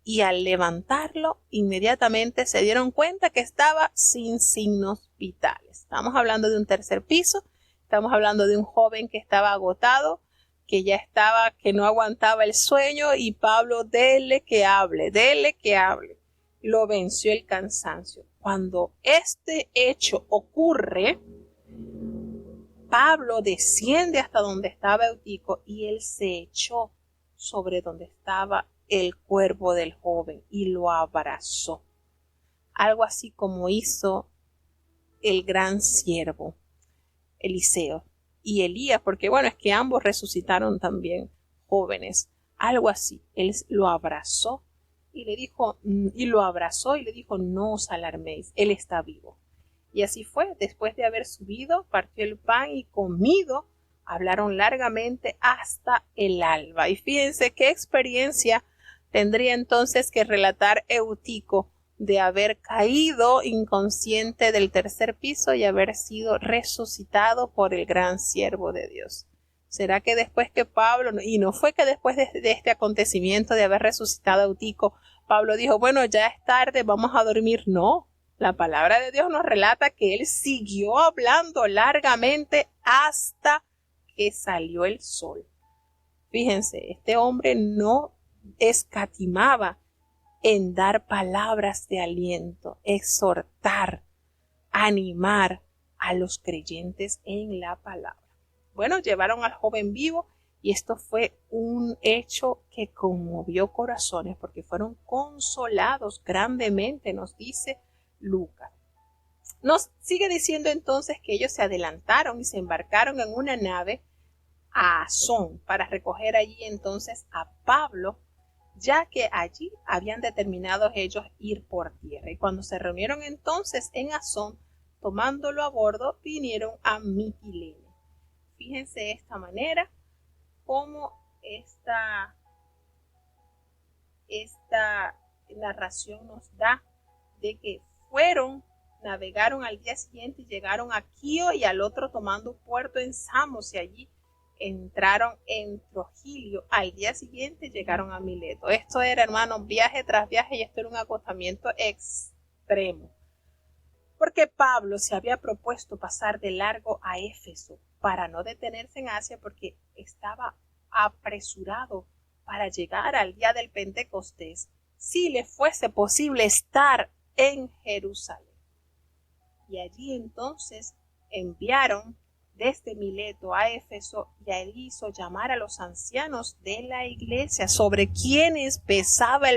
y al levantarlo inmediatamente se dieron cuenta que estaba sin signos vitales. Estamos hablando de un tercer piso, estamos hablando de un joven que estaba agotado, que ya estaba, que no aguantaba el sueño y Pablo, dele que hable. Lo venció el cansancio. Cuando este hecho ocurre, Pablo desciende hasta donde estaba Eutico y él se echó sobre donde estaba el cuerpo del joven y lo abrazó. Algo así como hizo el gran siervo Eliseo y Elías, porque bueno, es que ambos resucitaron también jóvenes. Algo así. Él lo abrazó y le dijo, no os alarméis, él está vivo. Y así fue, después de haber subido, partió el pan y comido, hablaron largamente hasta el alba. Y fíjense qué experiencia tendría entonces que relatar Eutico de haber caído inconsciente del tercer piso y haber sido resucitado por el gran siervo de Dios. ¿Será que después que Pablo, y no fue que después de este acontecimiento de haber resucitado a Eutico, Pablo dijo, bueno, ya es tarde, vamos a dormir? No, la palabra de Dios nos relata que él siguió hablando largamente hasta que salió el sol. Fíjense, este hombre no escatimaba en dar palabras de aliento, exhortar, animar a los creyentes en la palabra. Bueno, llevaron al joven vivo y esto fue un hecho que conmovió corazones porque fueron consolados grandemente, nos dice Lucas. Nos sigue diciendo entonces que ellos se adelantaron y se embarcaron en una nave a Asón para recoger allí entonces a Pablo, ya que allí habían determinado ellos ir por tierra. Y cuando se reunieron entonces en Asón, tomándolo a bordo, vinieron a Mitilene. Fíjense de esta manera cómo esta narración nos da de que navegaron al día siguiente y llegaron a Quío y al otro tomando puerto en Samos y allí entraron en Trogilio. Al día siguiente llegaron a Mileto. Esto era, hermanos, viaje tras viaje y esto era un agotamiento extremo. porque Pablo se había propuesto pasar de largo a Éfeso para no detenerse en Asia porque estaba apresurado para llegar al día del Pentecostés si le fuese posible estar en Jerusalén. Y allí entonces enviaron desde Mileto a Éfeso y él hizo llamar a los ancianos de la iglesia sobre quienes pesaba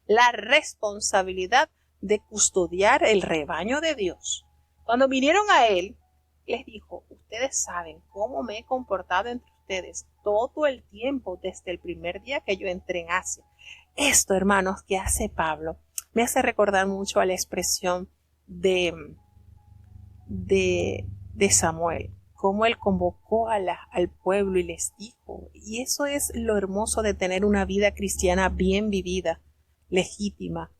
la responsabilidad de custodiar el rebaño de Dios. Cuando vinieron a él, les dijo: ustedes saben cómo me he comportado entre ustedes todo el tiempo desde el primer día que yo entré en Asia. Esto, hermanos, que hace Pablo me hace recordar mucho a la expresión de Samuel, cómo él convocó al pueblo y les dijo. Y eso es lo hermoso de tener una vida cristiana bien vivida, legítima,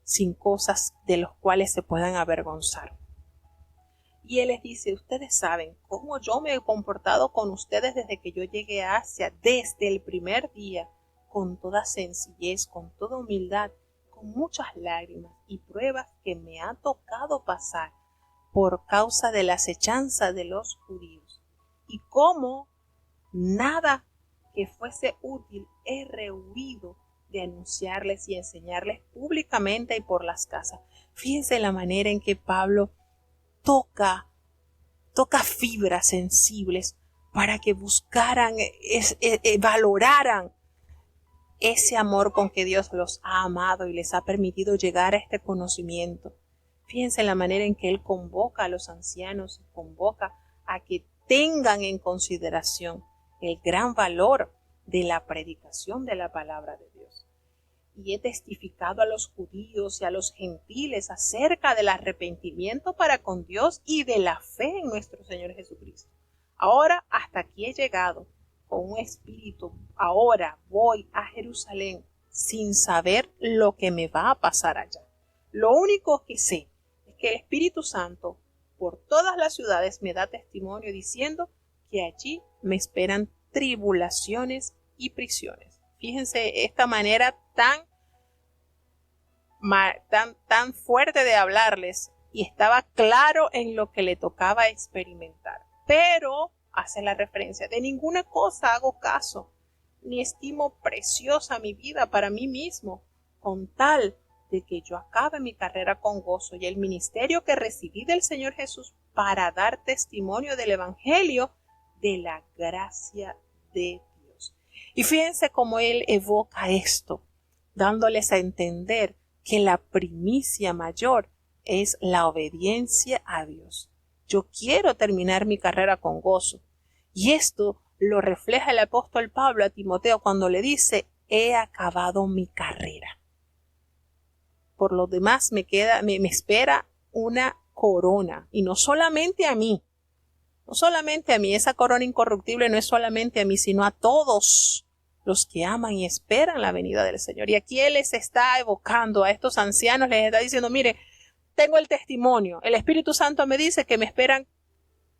sin cosas de las cuales se puedan avergonzar. Y él les dice: ustedes saben cómo yo me he comportado con ustedes desde que yo llegué a Asia, desde el primer día, con toda sencillez, con toda humildad, con muchas lágrimas y pruebas que me ha tocado pasar por causa de la acechanza de los judíos, y cómo nada que fuese útil he rehuido de anunciarles y enseñarles públicamente y por las casas. Fíjense la manera en que Pablo toca fibras sensibles para que buscaran, valoraran ese amor con que Dios los ha amado y les ha permitido llegar a este conocimiento. Fíjense la manera en que él convoca a los ancianos, convoca a que tengan en consideración el gran valor de la predicación de la palabra de Dios. Y he testificado a los judíos y a los gentiles acerca del arrepentimiento para con Dios y de la fe en nuestro Señor Jesucristo. Ahora hasta aquí he llegado con un espíritu. Ahora voy a Jerusalén sin saber lo que me va a pasar allá. Lo único que sé es que el Espíritu Santo por todas las ciudades me da testimonio diciendo que allí me esperan tribulaciones y prisiones. Fíjense esta manera tan fuerte de hablarles, y estaba claro en lo que le tocaba experimentar. Pero hace la referencia: de ninguna cosa hago caso, ni estimo preciosa mi vida para mí mismo, con tal de que yo acabe mi carrera con gozo y el ministerio que recibí del Señor Jesús para dar testimonio del Evangelio de la gracia de Dios. Y fíjense cómo él evoca esto, dándoles a entender que la primicia mayor es la obediencia a Dios. Yo quiero terminar mi carrera con gozo. Y esto lo refleja el apóstol Pablo a Timoteo cuando le dice: he acabado mi carrera. Por lo demás me espera una corona. Y no solamente a mí. No solamente a mí. Esa corona incorruptible no es solamente a mí, sino a todos los que aman y esperan la venida del Señor. Y aquí él les está evocando a estos ancianos, les está diciendo: mire, tengo el testimonio, el Espíritu Santo me dice que me esperan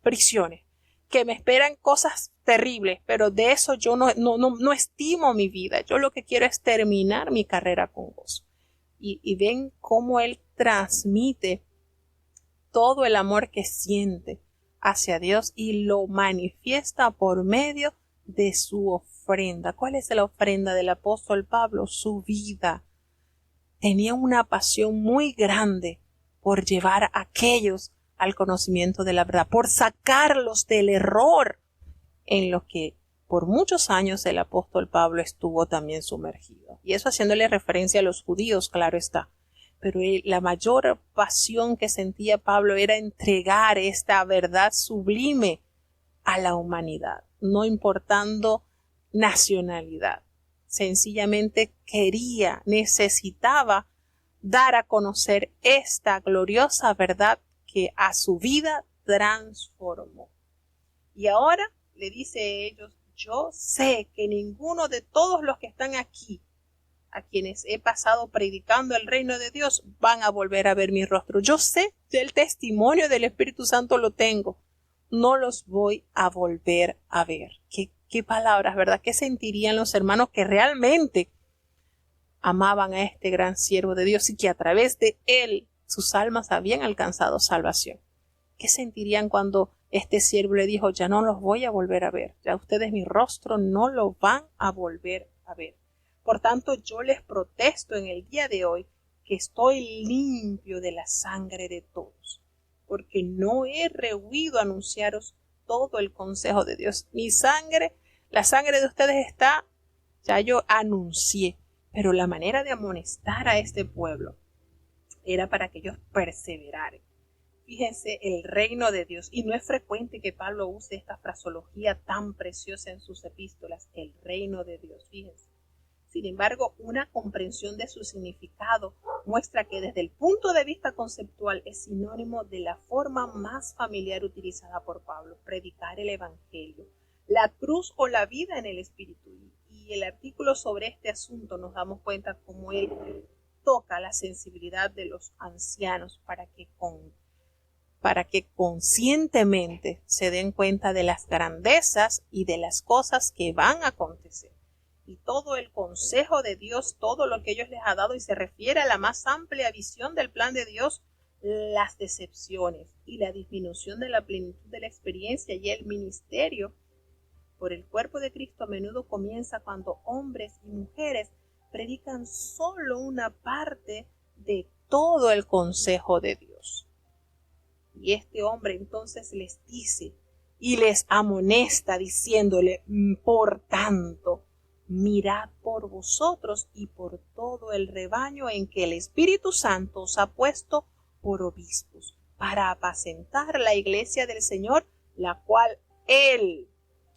prisiones, que me esperan cosas terribles, pero de eso yo no estimo mi vida. Yo lo que quiero es terminar mi carrera con gozo. Y ven cómo él transmite todo el amor que siente hacia Dios y lo manifiesta por medio de su ofrenda. ¿Cuál es la ofrenda del apóstol Pablo? Su vida. Tenía una pasión muy grande por llevar a aquellos al conocimiento de la verdad, por sacarlos del error en lo que por muchos años el apóstol Pablo estuvo también sumergido. Y eso haciéndole referencia a los judíos, claro está. Pero la mayor pasión que sentía Pablo era entregar esta verdad sublime a la humanidad, no importando nacionalidad. Sencillamente necesitaba dar a conocer esta gloriosa verdad que a su vida transformó. Y ahora le dice a ellos: yo sé que ninguno de todos los que están aquí, a quienes he pasado predicando el reino de Dios, van a volver a ver mi rostro. Yo sé, el testimonio del Espíritu Santo lo tengo. No los voy a volver a ver. Qué palabras, ¿verdad? ¿Qué sentirían los hermanos que realmente amaban a este gran siervo de Dios y que a través de él sus almas habían alcanzado salvación. ¿Qué sentirían cuando este siervo le dijo, ya no los voy a volver a ver, ya ustedes mi rostro no lo van a volver a ver? Por tanto, yo les protesto en el día de hoy que estoy limpio de la sangre de todos, porque no he rehuido anunciaros todo el consejo de Dios. Mi sangre, la sangre de ustedes está, ya yo anuncié, pero la manera de amonestar a este pueblo era para que ellos perseveraran. Fíjense, el reino de Dios, y no es frecuente que Pablo use esta fraseología tan preciosa en sus epístolas, el reino de Dios, fíjense. Sin embargo, una comprensión de su significado muestra que desde el punto de vista conceptual es sinónimo de la forma más familiar utilizada por Pablo, predicar el evangelio, la cruz o la vida en el espíritu. Y el artículo sobre este asunto nos damos cuenta cómo él toca la sensibilidad de los ancianos para que conscientemente se den cuenta de las grandezas y de las cosas que van a acontecer. Y todo el consejo de Dios, todo lo que ellos les ha dado, y se refiere a la más amplia visión del plan de Dios, las decepciones y la disminución de la plenitud de la experiencia y el ministerio por el cuerpo de Cristo a menudo comienza cuando hombres y mujeres predican solo una parte de todo el consejo de Dios. Y este hombre entonces les dice y les amonesta diciéndole, por tanto, mirad por vosotros y por todo el rebaño en que el Espíritu Santo os ha puesto por obispos, para apacentar la iglesia del Señor, la cual Él,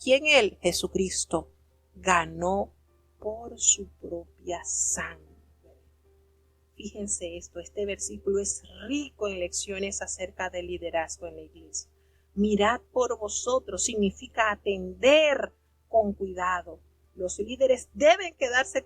¿quién Él? Jesucristo, ganó por su propia sangre. Fíjense esto, este versículo es rico en lecciones acerca del liderazgo en la iglesia. Mirad por vosotros significa atender con cuidado. Los líderes deben quedarse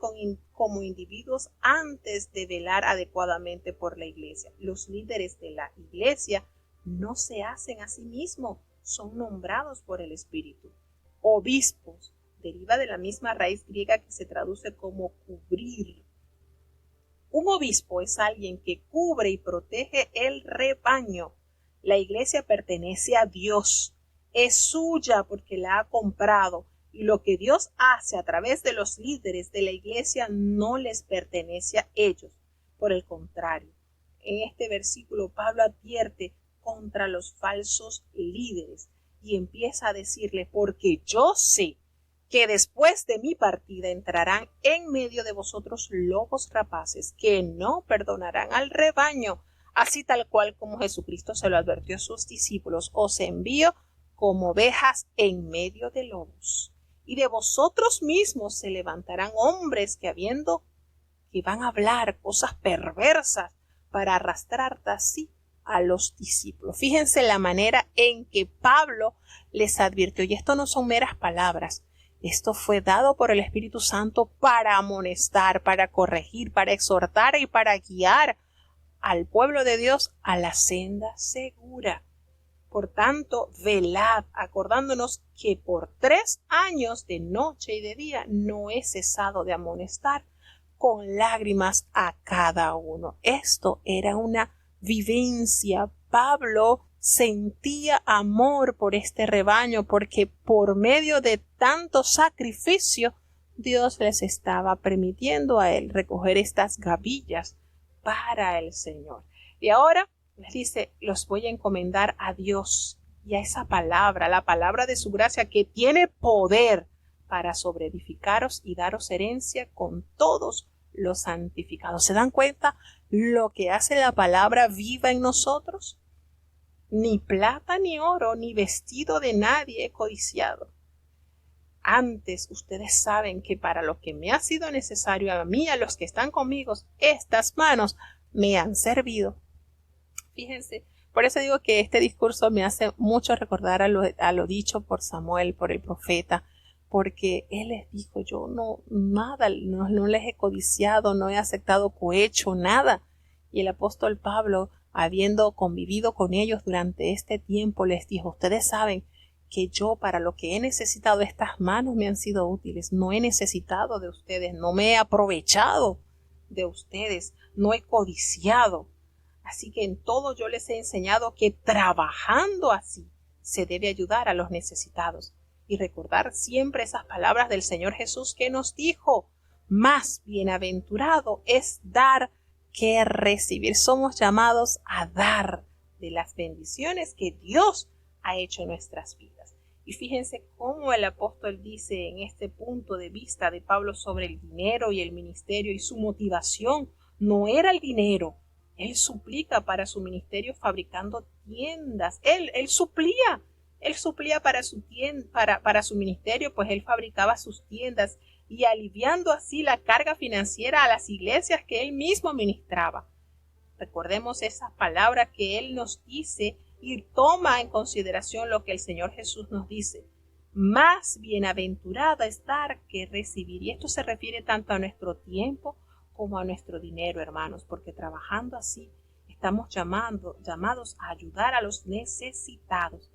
como individuos antes de velar adecuadamente por la iglesia. Los líderes de la iglesia no se hacen a sí mismos, son nombrados por el Espíritu. Obispos deriva de la misma raíz griega que se traduce como cubrir. Un obispo es alguien que cubre y protege el rebaño. La iglesia pertenece a Dios, es suya porque la ha comprado. Y lo que Dios hace a través de los líderes de la iglesia no les pertenece a ellos. Por el contrario, en este versículo Pablo advierte contra los falsos líderes y empieza a decirle, porque yo sé que después de mi partida entrarán en medio de vosotros lobos rapaces que no perdonarán al rebaño, así tal cual como Jesucristo se lo advirtió a sus discípulos, os envío como ovejas en medio de lobos. Y de vosotros mismos se levantarán hombres que van a hablar cosas perversas para arrastrar así a los discípulos. Fíjense la manera en que Pablo les advirtió, y esto no son meras palabras, esto fue dado por el Espíritu Santo para amonestar, para corregir, para exhortar y para guiar al pueblo de Dios a la senda segura. Por tanto, velad, acordándonos que por 3 años de noche y de día no he cesado de amonestar con lágrimas a cada uno. Esto era una vivencia. Pablo sentía amor por este rebaño porque por medio de tanto sacrificio Dios les estaba permitiendo a él recoger estas gavillas para el Señor. Y ahora les dice, los voy a encomendar a Dios y a esa palabra, la palabra de su gracia que tiene poder para sobreedificaros y daros herencia con todos los santificados. ¿Se dan cuenta lo que hace la palabra viva en nosotros? Ni plata ni oro ni vestido de nadie he codiciado. Antes ustedes saben que para lo que me ha sido necesario a mí, a los que están conmigo, estas manos me han servido. Fíjense, por eso digo que este discurso me hace mucho recordar a lo dicho por Samuel, por el profeta, porque él les dijo, yo no les he codiciado, no he aceptado cohecho, nada. Y el apóstol Pablo, habiendo convivido con ellos durante este tiempo, les dijo, ustedes saben que yo para lo que he necesitado, estas manos me han sido útiles, no he necesitado de ustedes, no me he aprovechado de ustedes, no he codiciado. Así que en todo yo les he enseñado que trabajando así se debe ayudar a los necesitados. Y recordar siempre esas palabras del Señor Jesús que nos dijo: más bienaventurado es dar que recibir. Somos llamados a dar de las bendiciones que Dios ha hecho en nuestras vidas. Y fíjense cómo el apóstol dice en este punto de vista de Pablo sobre el dinero y el ministerio, y su motivación no era el dinero. Él suplica para su ministerio fabricando tiendas. Él suplía para su para su ministerio, pues él fabricaba sus tiendas y aliviando así la carga financiera a las iglesias que él mismo ministraba. Recordemos esas palabras que él nos dice y toma en consideración lo que el Señor Jesús nos dice. Más bienaventurada es dar que recibir. Y esto se refiere tanto a nuestro tiempo como a nuestro dinero, hermanos, porque trabajando así estamos llamados a ayudar a los necesitados,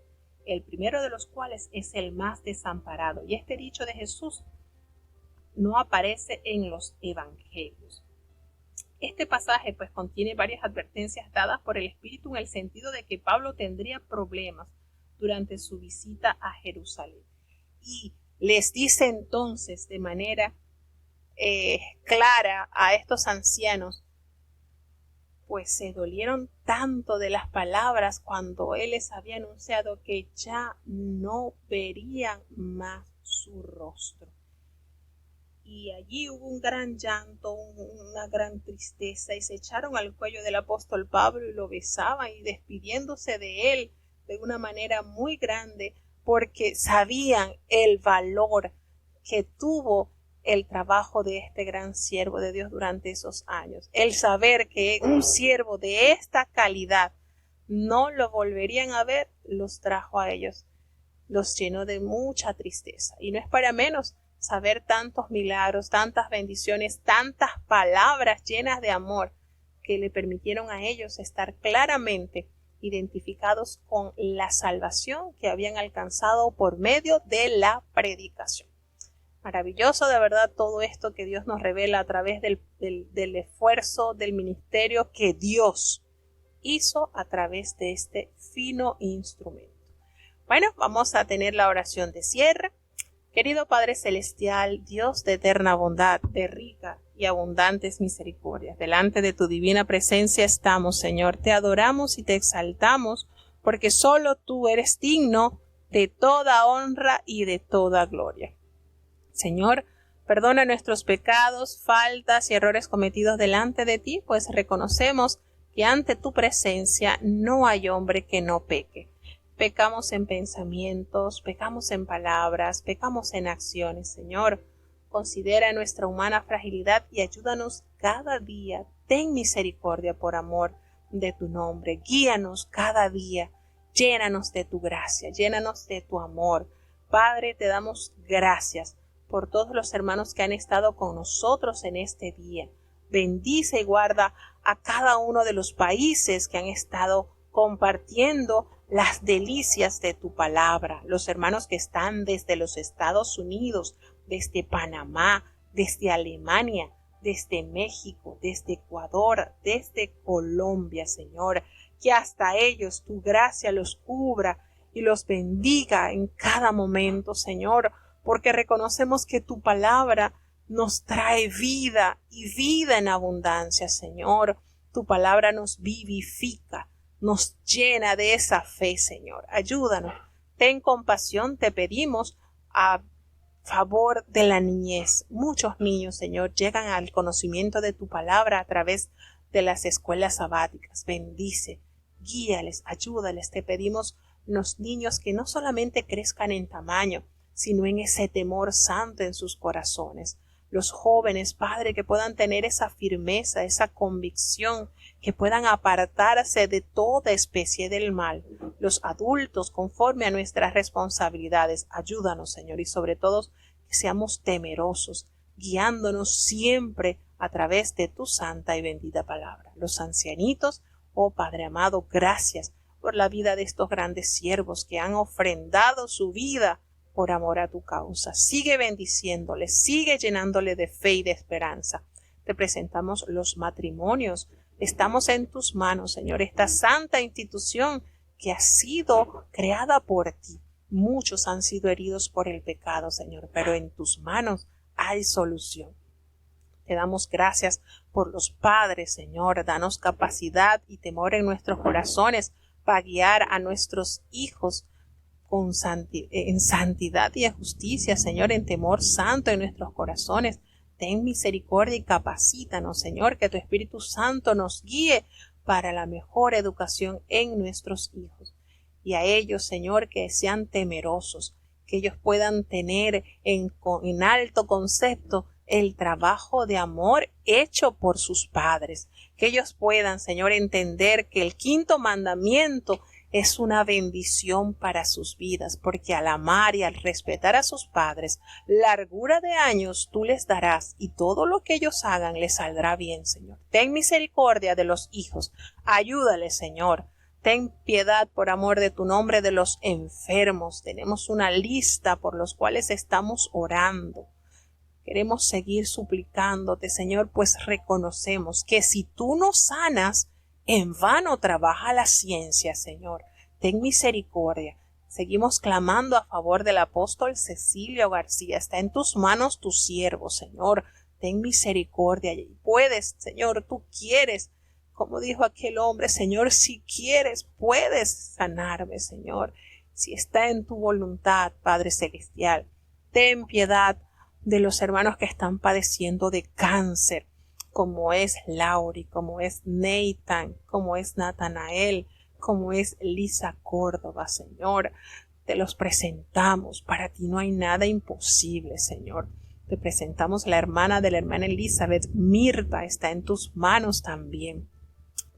el primero de los cuales es el más desamparado. Y este dicho de Jesús no aparece en los evangelios. Este pasaje pues contiene varias advertencias dadas por el Espíritu en el sentido de que Pablo tendría problemas durante su visita a Jerusalén. Y les dice entonces de manera clara a estos ancianos, pues se dolieron tanto de las palabras cuando él les había anunciado que ya no verían más su rostro. Y allí hubo un gran llanto, una gran tristeza, y se echaron al cuello del apóstol Pablo y lo besaban, y despidiéndose de él de una manera muy grande, porque sabían el valor que tuvo el trabajo de este gran siervo de Dios durante esos años. El saber que un siervo de esta calidad no lo volverían a ver, los trajo a ellos, los llenó de mucha tristeza. Y no es para menos saber tantos milagros, tantas bendiciones, tantas palabras llenas de amor que le permitieron a ellos estar claramente identificados con la salvación que habían alcanzado por medio de la predicación. Maravilloso de verdad todo esto que Dios nos revela a través del esfuerzo del ministerio que Dios hizo a través de este fino instrumento. Bueno, vamos a tener la oración de cierre. Querido Padre Celestial, Dios de eterna bondad, de rica y abundantes misericordias, delante de tu divina presencia estamos, Señor. Te adoramos y te exaltamos, porque solo tú eres digno de toda honra y de toda gloria. Señor, perdona nuestros pecados, faltas y errores cometidos delante de ti, pues reconocemos que ante tu presencia no hay hombre que no peque. Pecamos en pensamientos, pecamos en palabras, pecamos en acciones. Señor, considera nuestra humana fragilidad y ayúdanos cada día. Ten misericordia por amor de tu nombre. Guíanos cada día. Llénanos de tu gracia, llénanos de tu amor. Padre, te damos gracias por todos los hermanos que han estado con nosotros en este día. Bendice y guarda a cada uno de los países que han estado compartiendo las delicias de tu palabra. Los hermanos que están desde los Estados Unidos, desde Panamá, desde Alemania, desde México, desde Ecuador, desde Colombia, Señor. Que hasta ellos tu gracia los cubra y los bendiga en cada momento, Señor, porque reconocemos que tu palabra nos trae vida y vida en abundancia, Señor. Tu palabra nos vivifica, nos llena de esa fe, Señor. Ayúdanos. Ten compasión, te pedimos, a favor de la niñez. Muchos niños, Señor, llegan al conocimiento de tu palabra a través de las escuelas sabáticas. Bendice, guíales, ayúdales. Te pedimos los niños que no solamente crezcan en tamaño, sino en ese temor santo en sus corazones. Los jóvenes, Padre, que puedan tener esa firmeza, esa convicción, que puedan apartarse de toda especie del mal. Los adultos, conforme a nuestras responsabilidades, ayúdanos, Señor, y sobre todo que seamos temerosos, guiándonos siempre a través de tu santa y bendita palabra. Los ancianitos, oh Padre amado, gracias por la vida de estos grandes siervos que han ofrendado su vida por amor a tu causa. Sigue bendiciéndole, sigue llenándole de fe y de esperanza. Te presentamos los matrimonios, Estamos en tus manos, Señor, esta santa institución que ha sido creada por ti. Muchos han sido heridos por el pecado, Señor, pero en tus manos hay solución. Te damos gracias por los padres, Señor. Danos capacidad y temor en nuestros corazones para guiar a nuestros hijos en santidad y en justicia, Señor, en temor santo en nuestros corazones. Ten misericordia y capacítanos, Señor, que tu Espíritu Santo nos guíe para la mejor educación en nuestros hijos. Y a ellos, Señor, que sean temerosos, que ellos puedan tener en alto concepto el trabajo de amor hecho por sus padres, que ellos puedan, Señor, entender que el quinto mandamiento es una bendición para sus vidas, porque al amar y al respetar a sus padres, largura de años tú les darás y todo lo que ellos hagan les saldrá bien, Señor. Ten misericordia de los hijos, ayúdales, Señor. Ten piedad por amor de tu nombre de los enfermos. Tenemos una lista por los cuales estamos orando. Queremos seguir suplicándote, Señor, pues reconocemos que si tú nos sanas, en vano trabaja la ciencia, Señor. Ten misericordia. Seguimos clamando a favor del apóstol Cecilio García. Está en tus manos tu siervo, Señor. Ten misericordia. Y puedes, Señor, tú quieres. Como dijo aquel hombre, Señor, si quieres, puedes sanarme, Señor. Si está en tu voluntad, Padre Celestial. Ten piedad de los hermanos que están padeciendo de cáncer, como es Lauri, como es Nathan, como es Natanael, como es Lisa Córdoba, Señor. Te los presentamos. Para ti no hay nada imposible, Señor. Te presentamos la hermana de la hermana Elizabeth, Mirta, está en tus manos también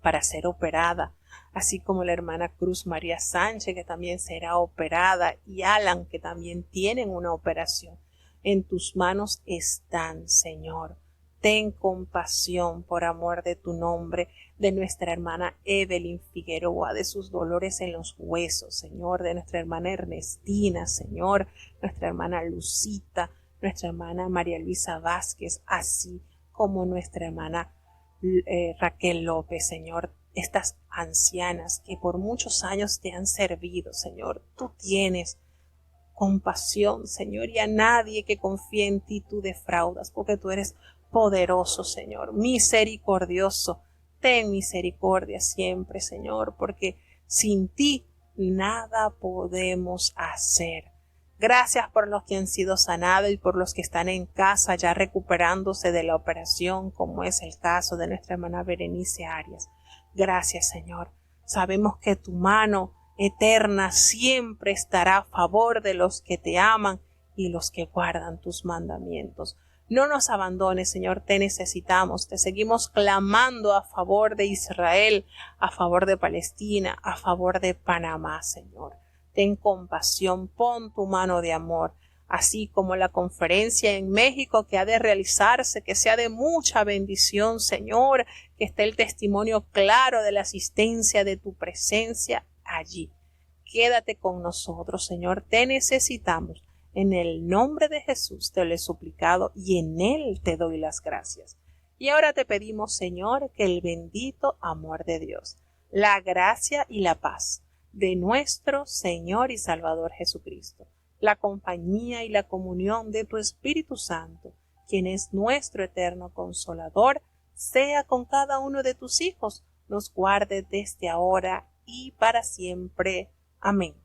para ser operada, así como la hermana Cruz María Sánchez, que también será operada, y Alan, que también tienen una operación. En tus manos están, Señor. Ten compasión por amor de tu nombre, de nuestra hermana Evelyn Figueroa, de sus dolores en los huesos, Señor, de nuestra hermana Ernestina, Señor, nuestra hermana Lucita, nuestra hermana María Luisa Vázquez, así como nuestra hermana Raquel López, Señor, estas ancianas que por muchos años te han servido, Señor. Tú tienes compasión, Señor, y a nadie que confíe en ti tú defraudas, porque tú eres poderoso, Señor, misericordioso. Ten misericordia siempre, Señor, porque sin ti nada podemos hacer. Gracias por los que han sido sanados y por los que están en casa ya recuperándose de la operación, como es el caso de nuestra hermana Berenice Arias. Gracias, Señor. Sabemos que tu mano eterna siempre estará a favor de los que te aman y los que guardan tus mandamientos. No nos abandones, Señor, te necesitamos. Te seguimos clamando a favor de Israel, a favor de Palestina, a favor de Panamá, Señor. Ten compasión, pon tu mano de amor, así como la conferencia en México que ha de realizarse, que sea de mucha bendición, Señor, que esté el testimonio claro de la asistencia de tu presencia allí. Quédate con nosotros, Señor, te necesitamos. En el nombre de Jesús te lo he suplicado y en él te doy las gracias. Y ahora te pedimos, Señor, que el bendito amor de Dios, la gracia y la paz de nuestro Señor y Salvador Jesucristo, la compañía y la comunión de tu Espíritu Santo, quien es nuestro eterno Consolador, sea con cada uno de tus hijos, nos guarde desde ahora y para siempre. Amén.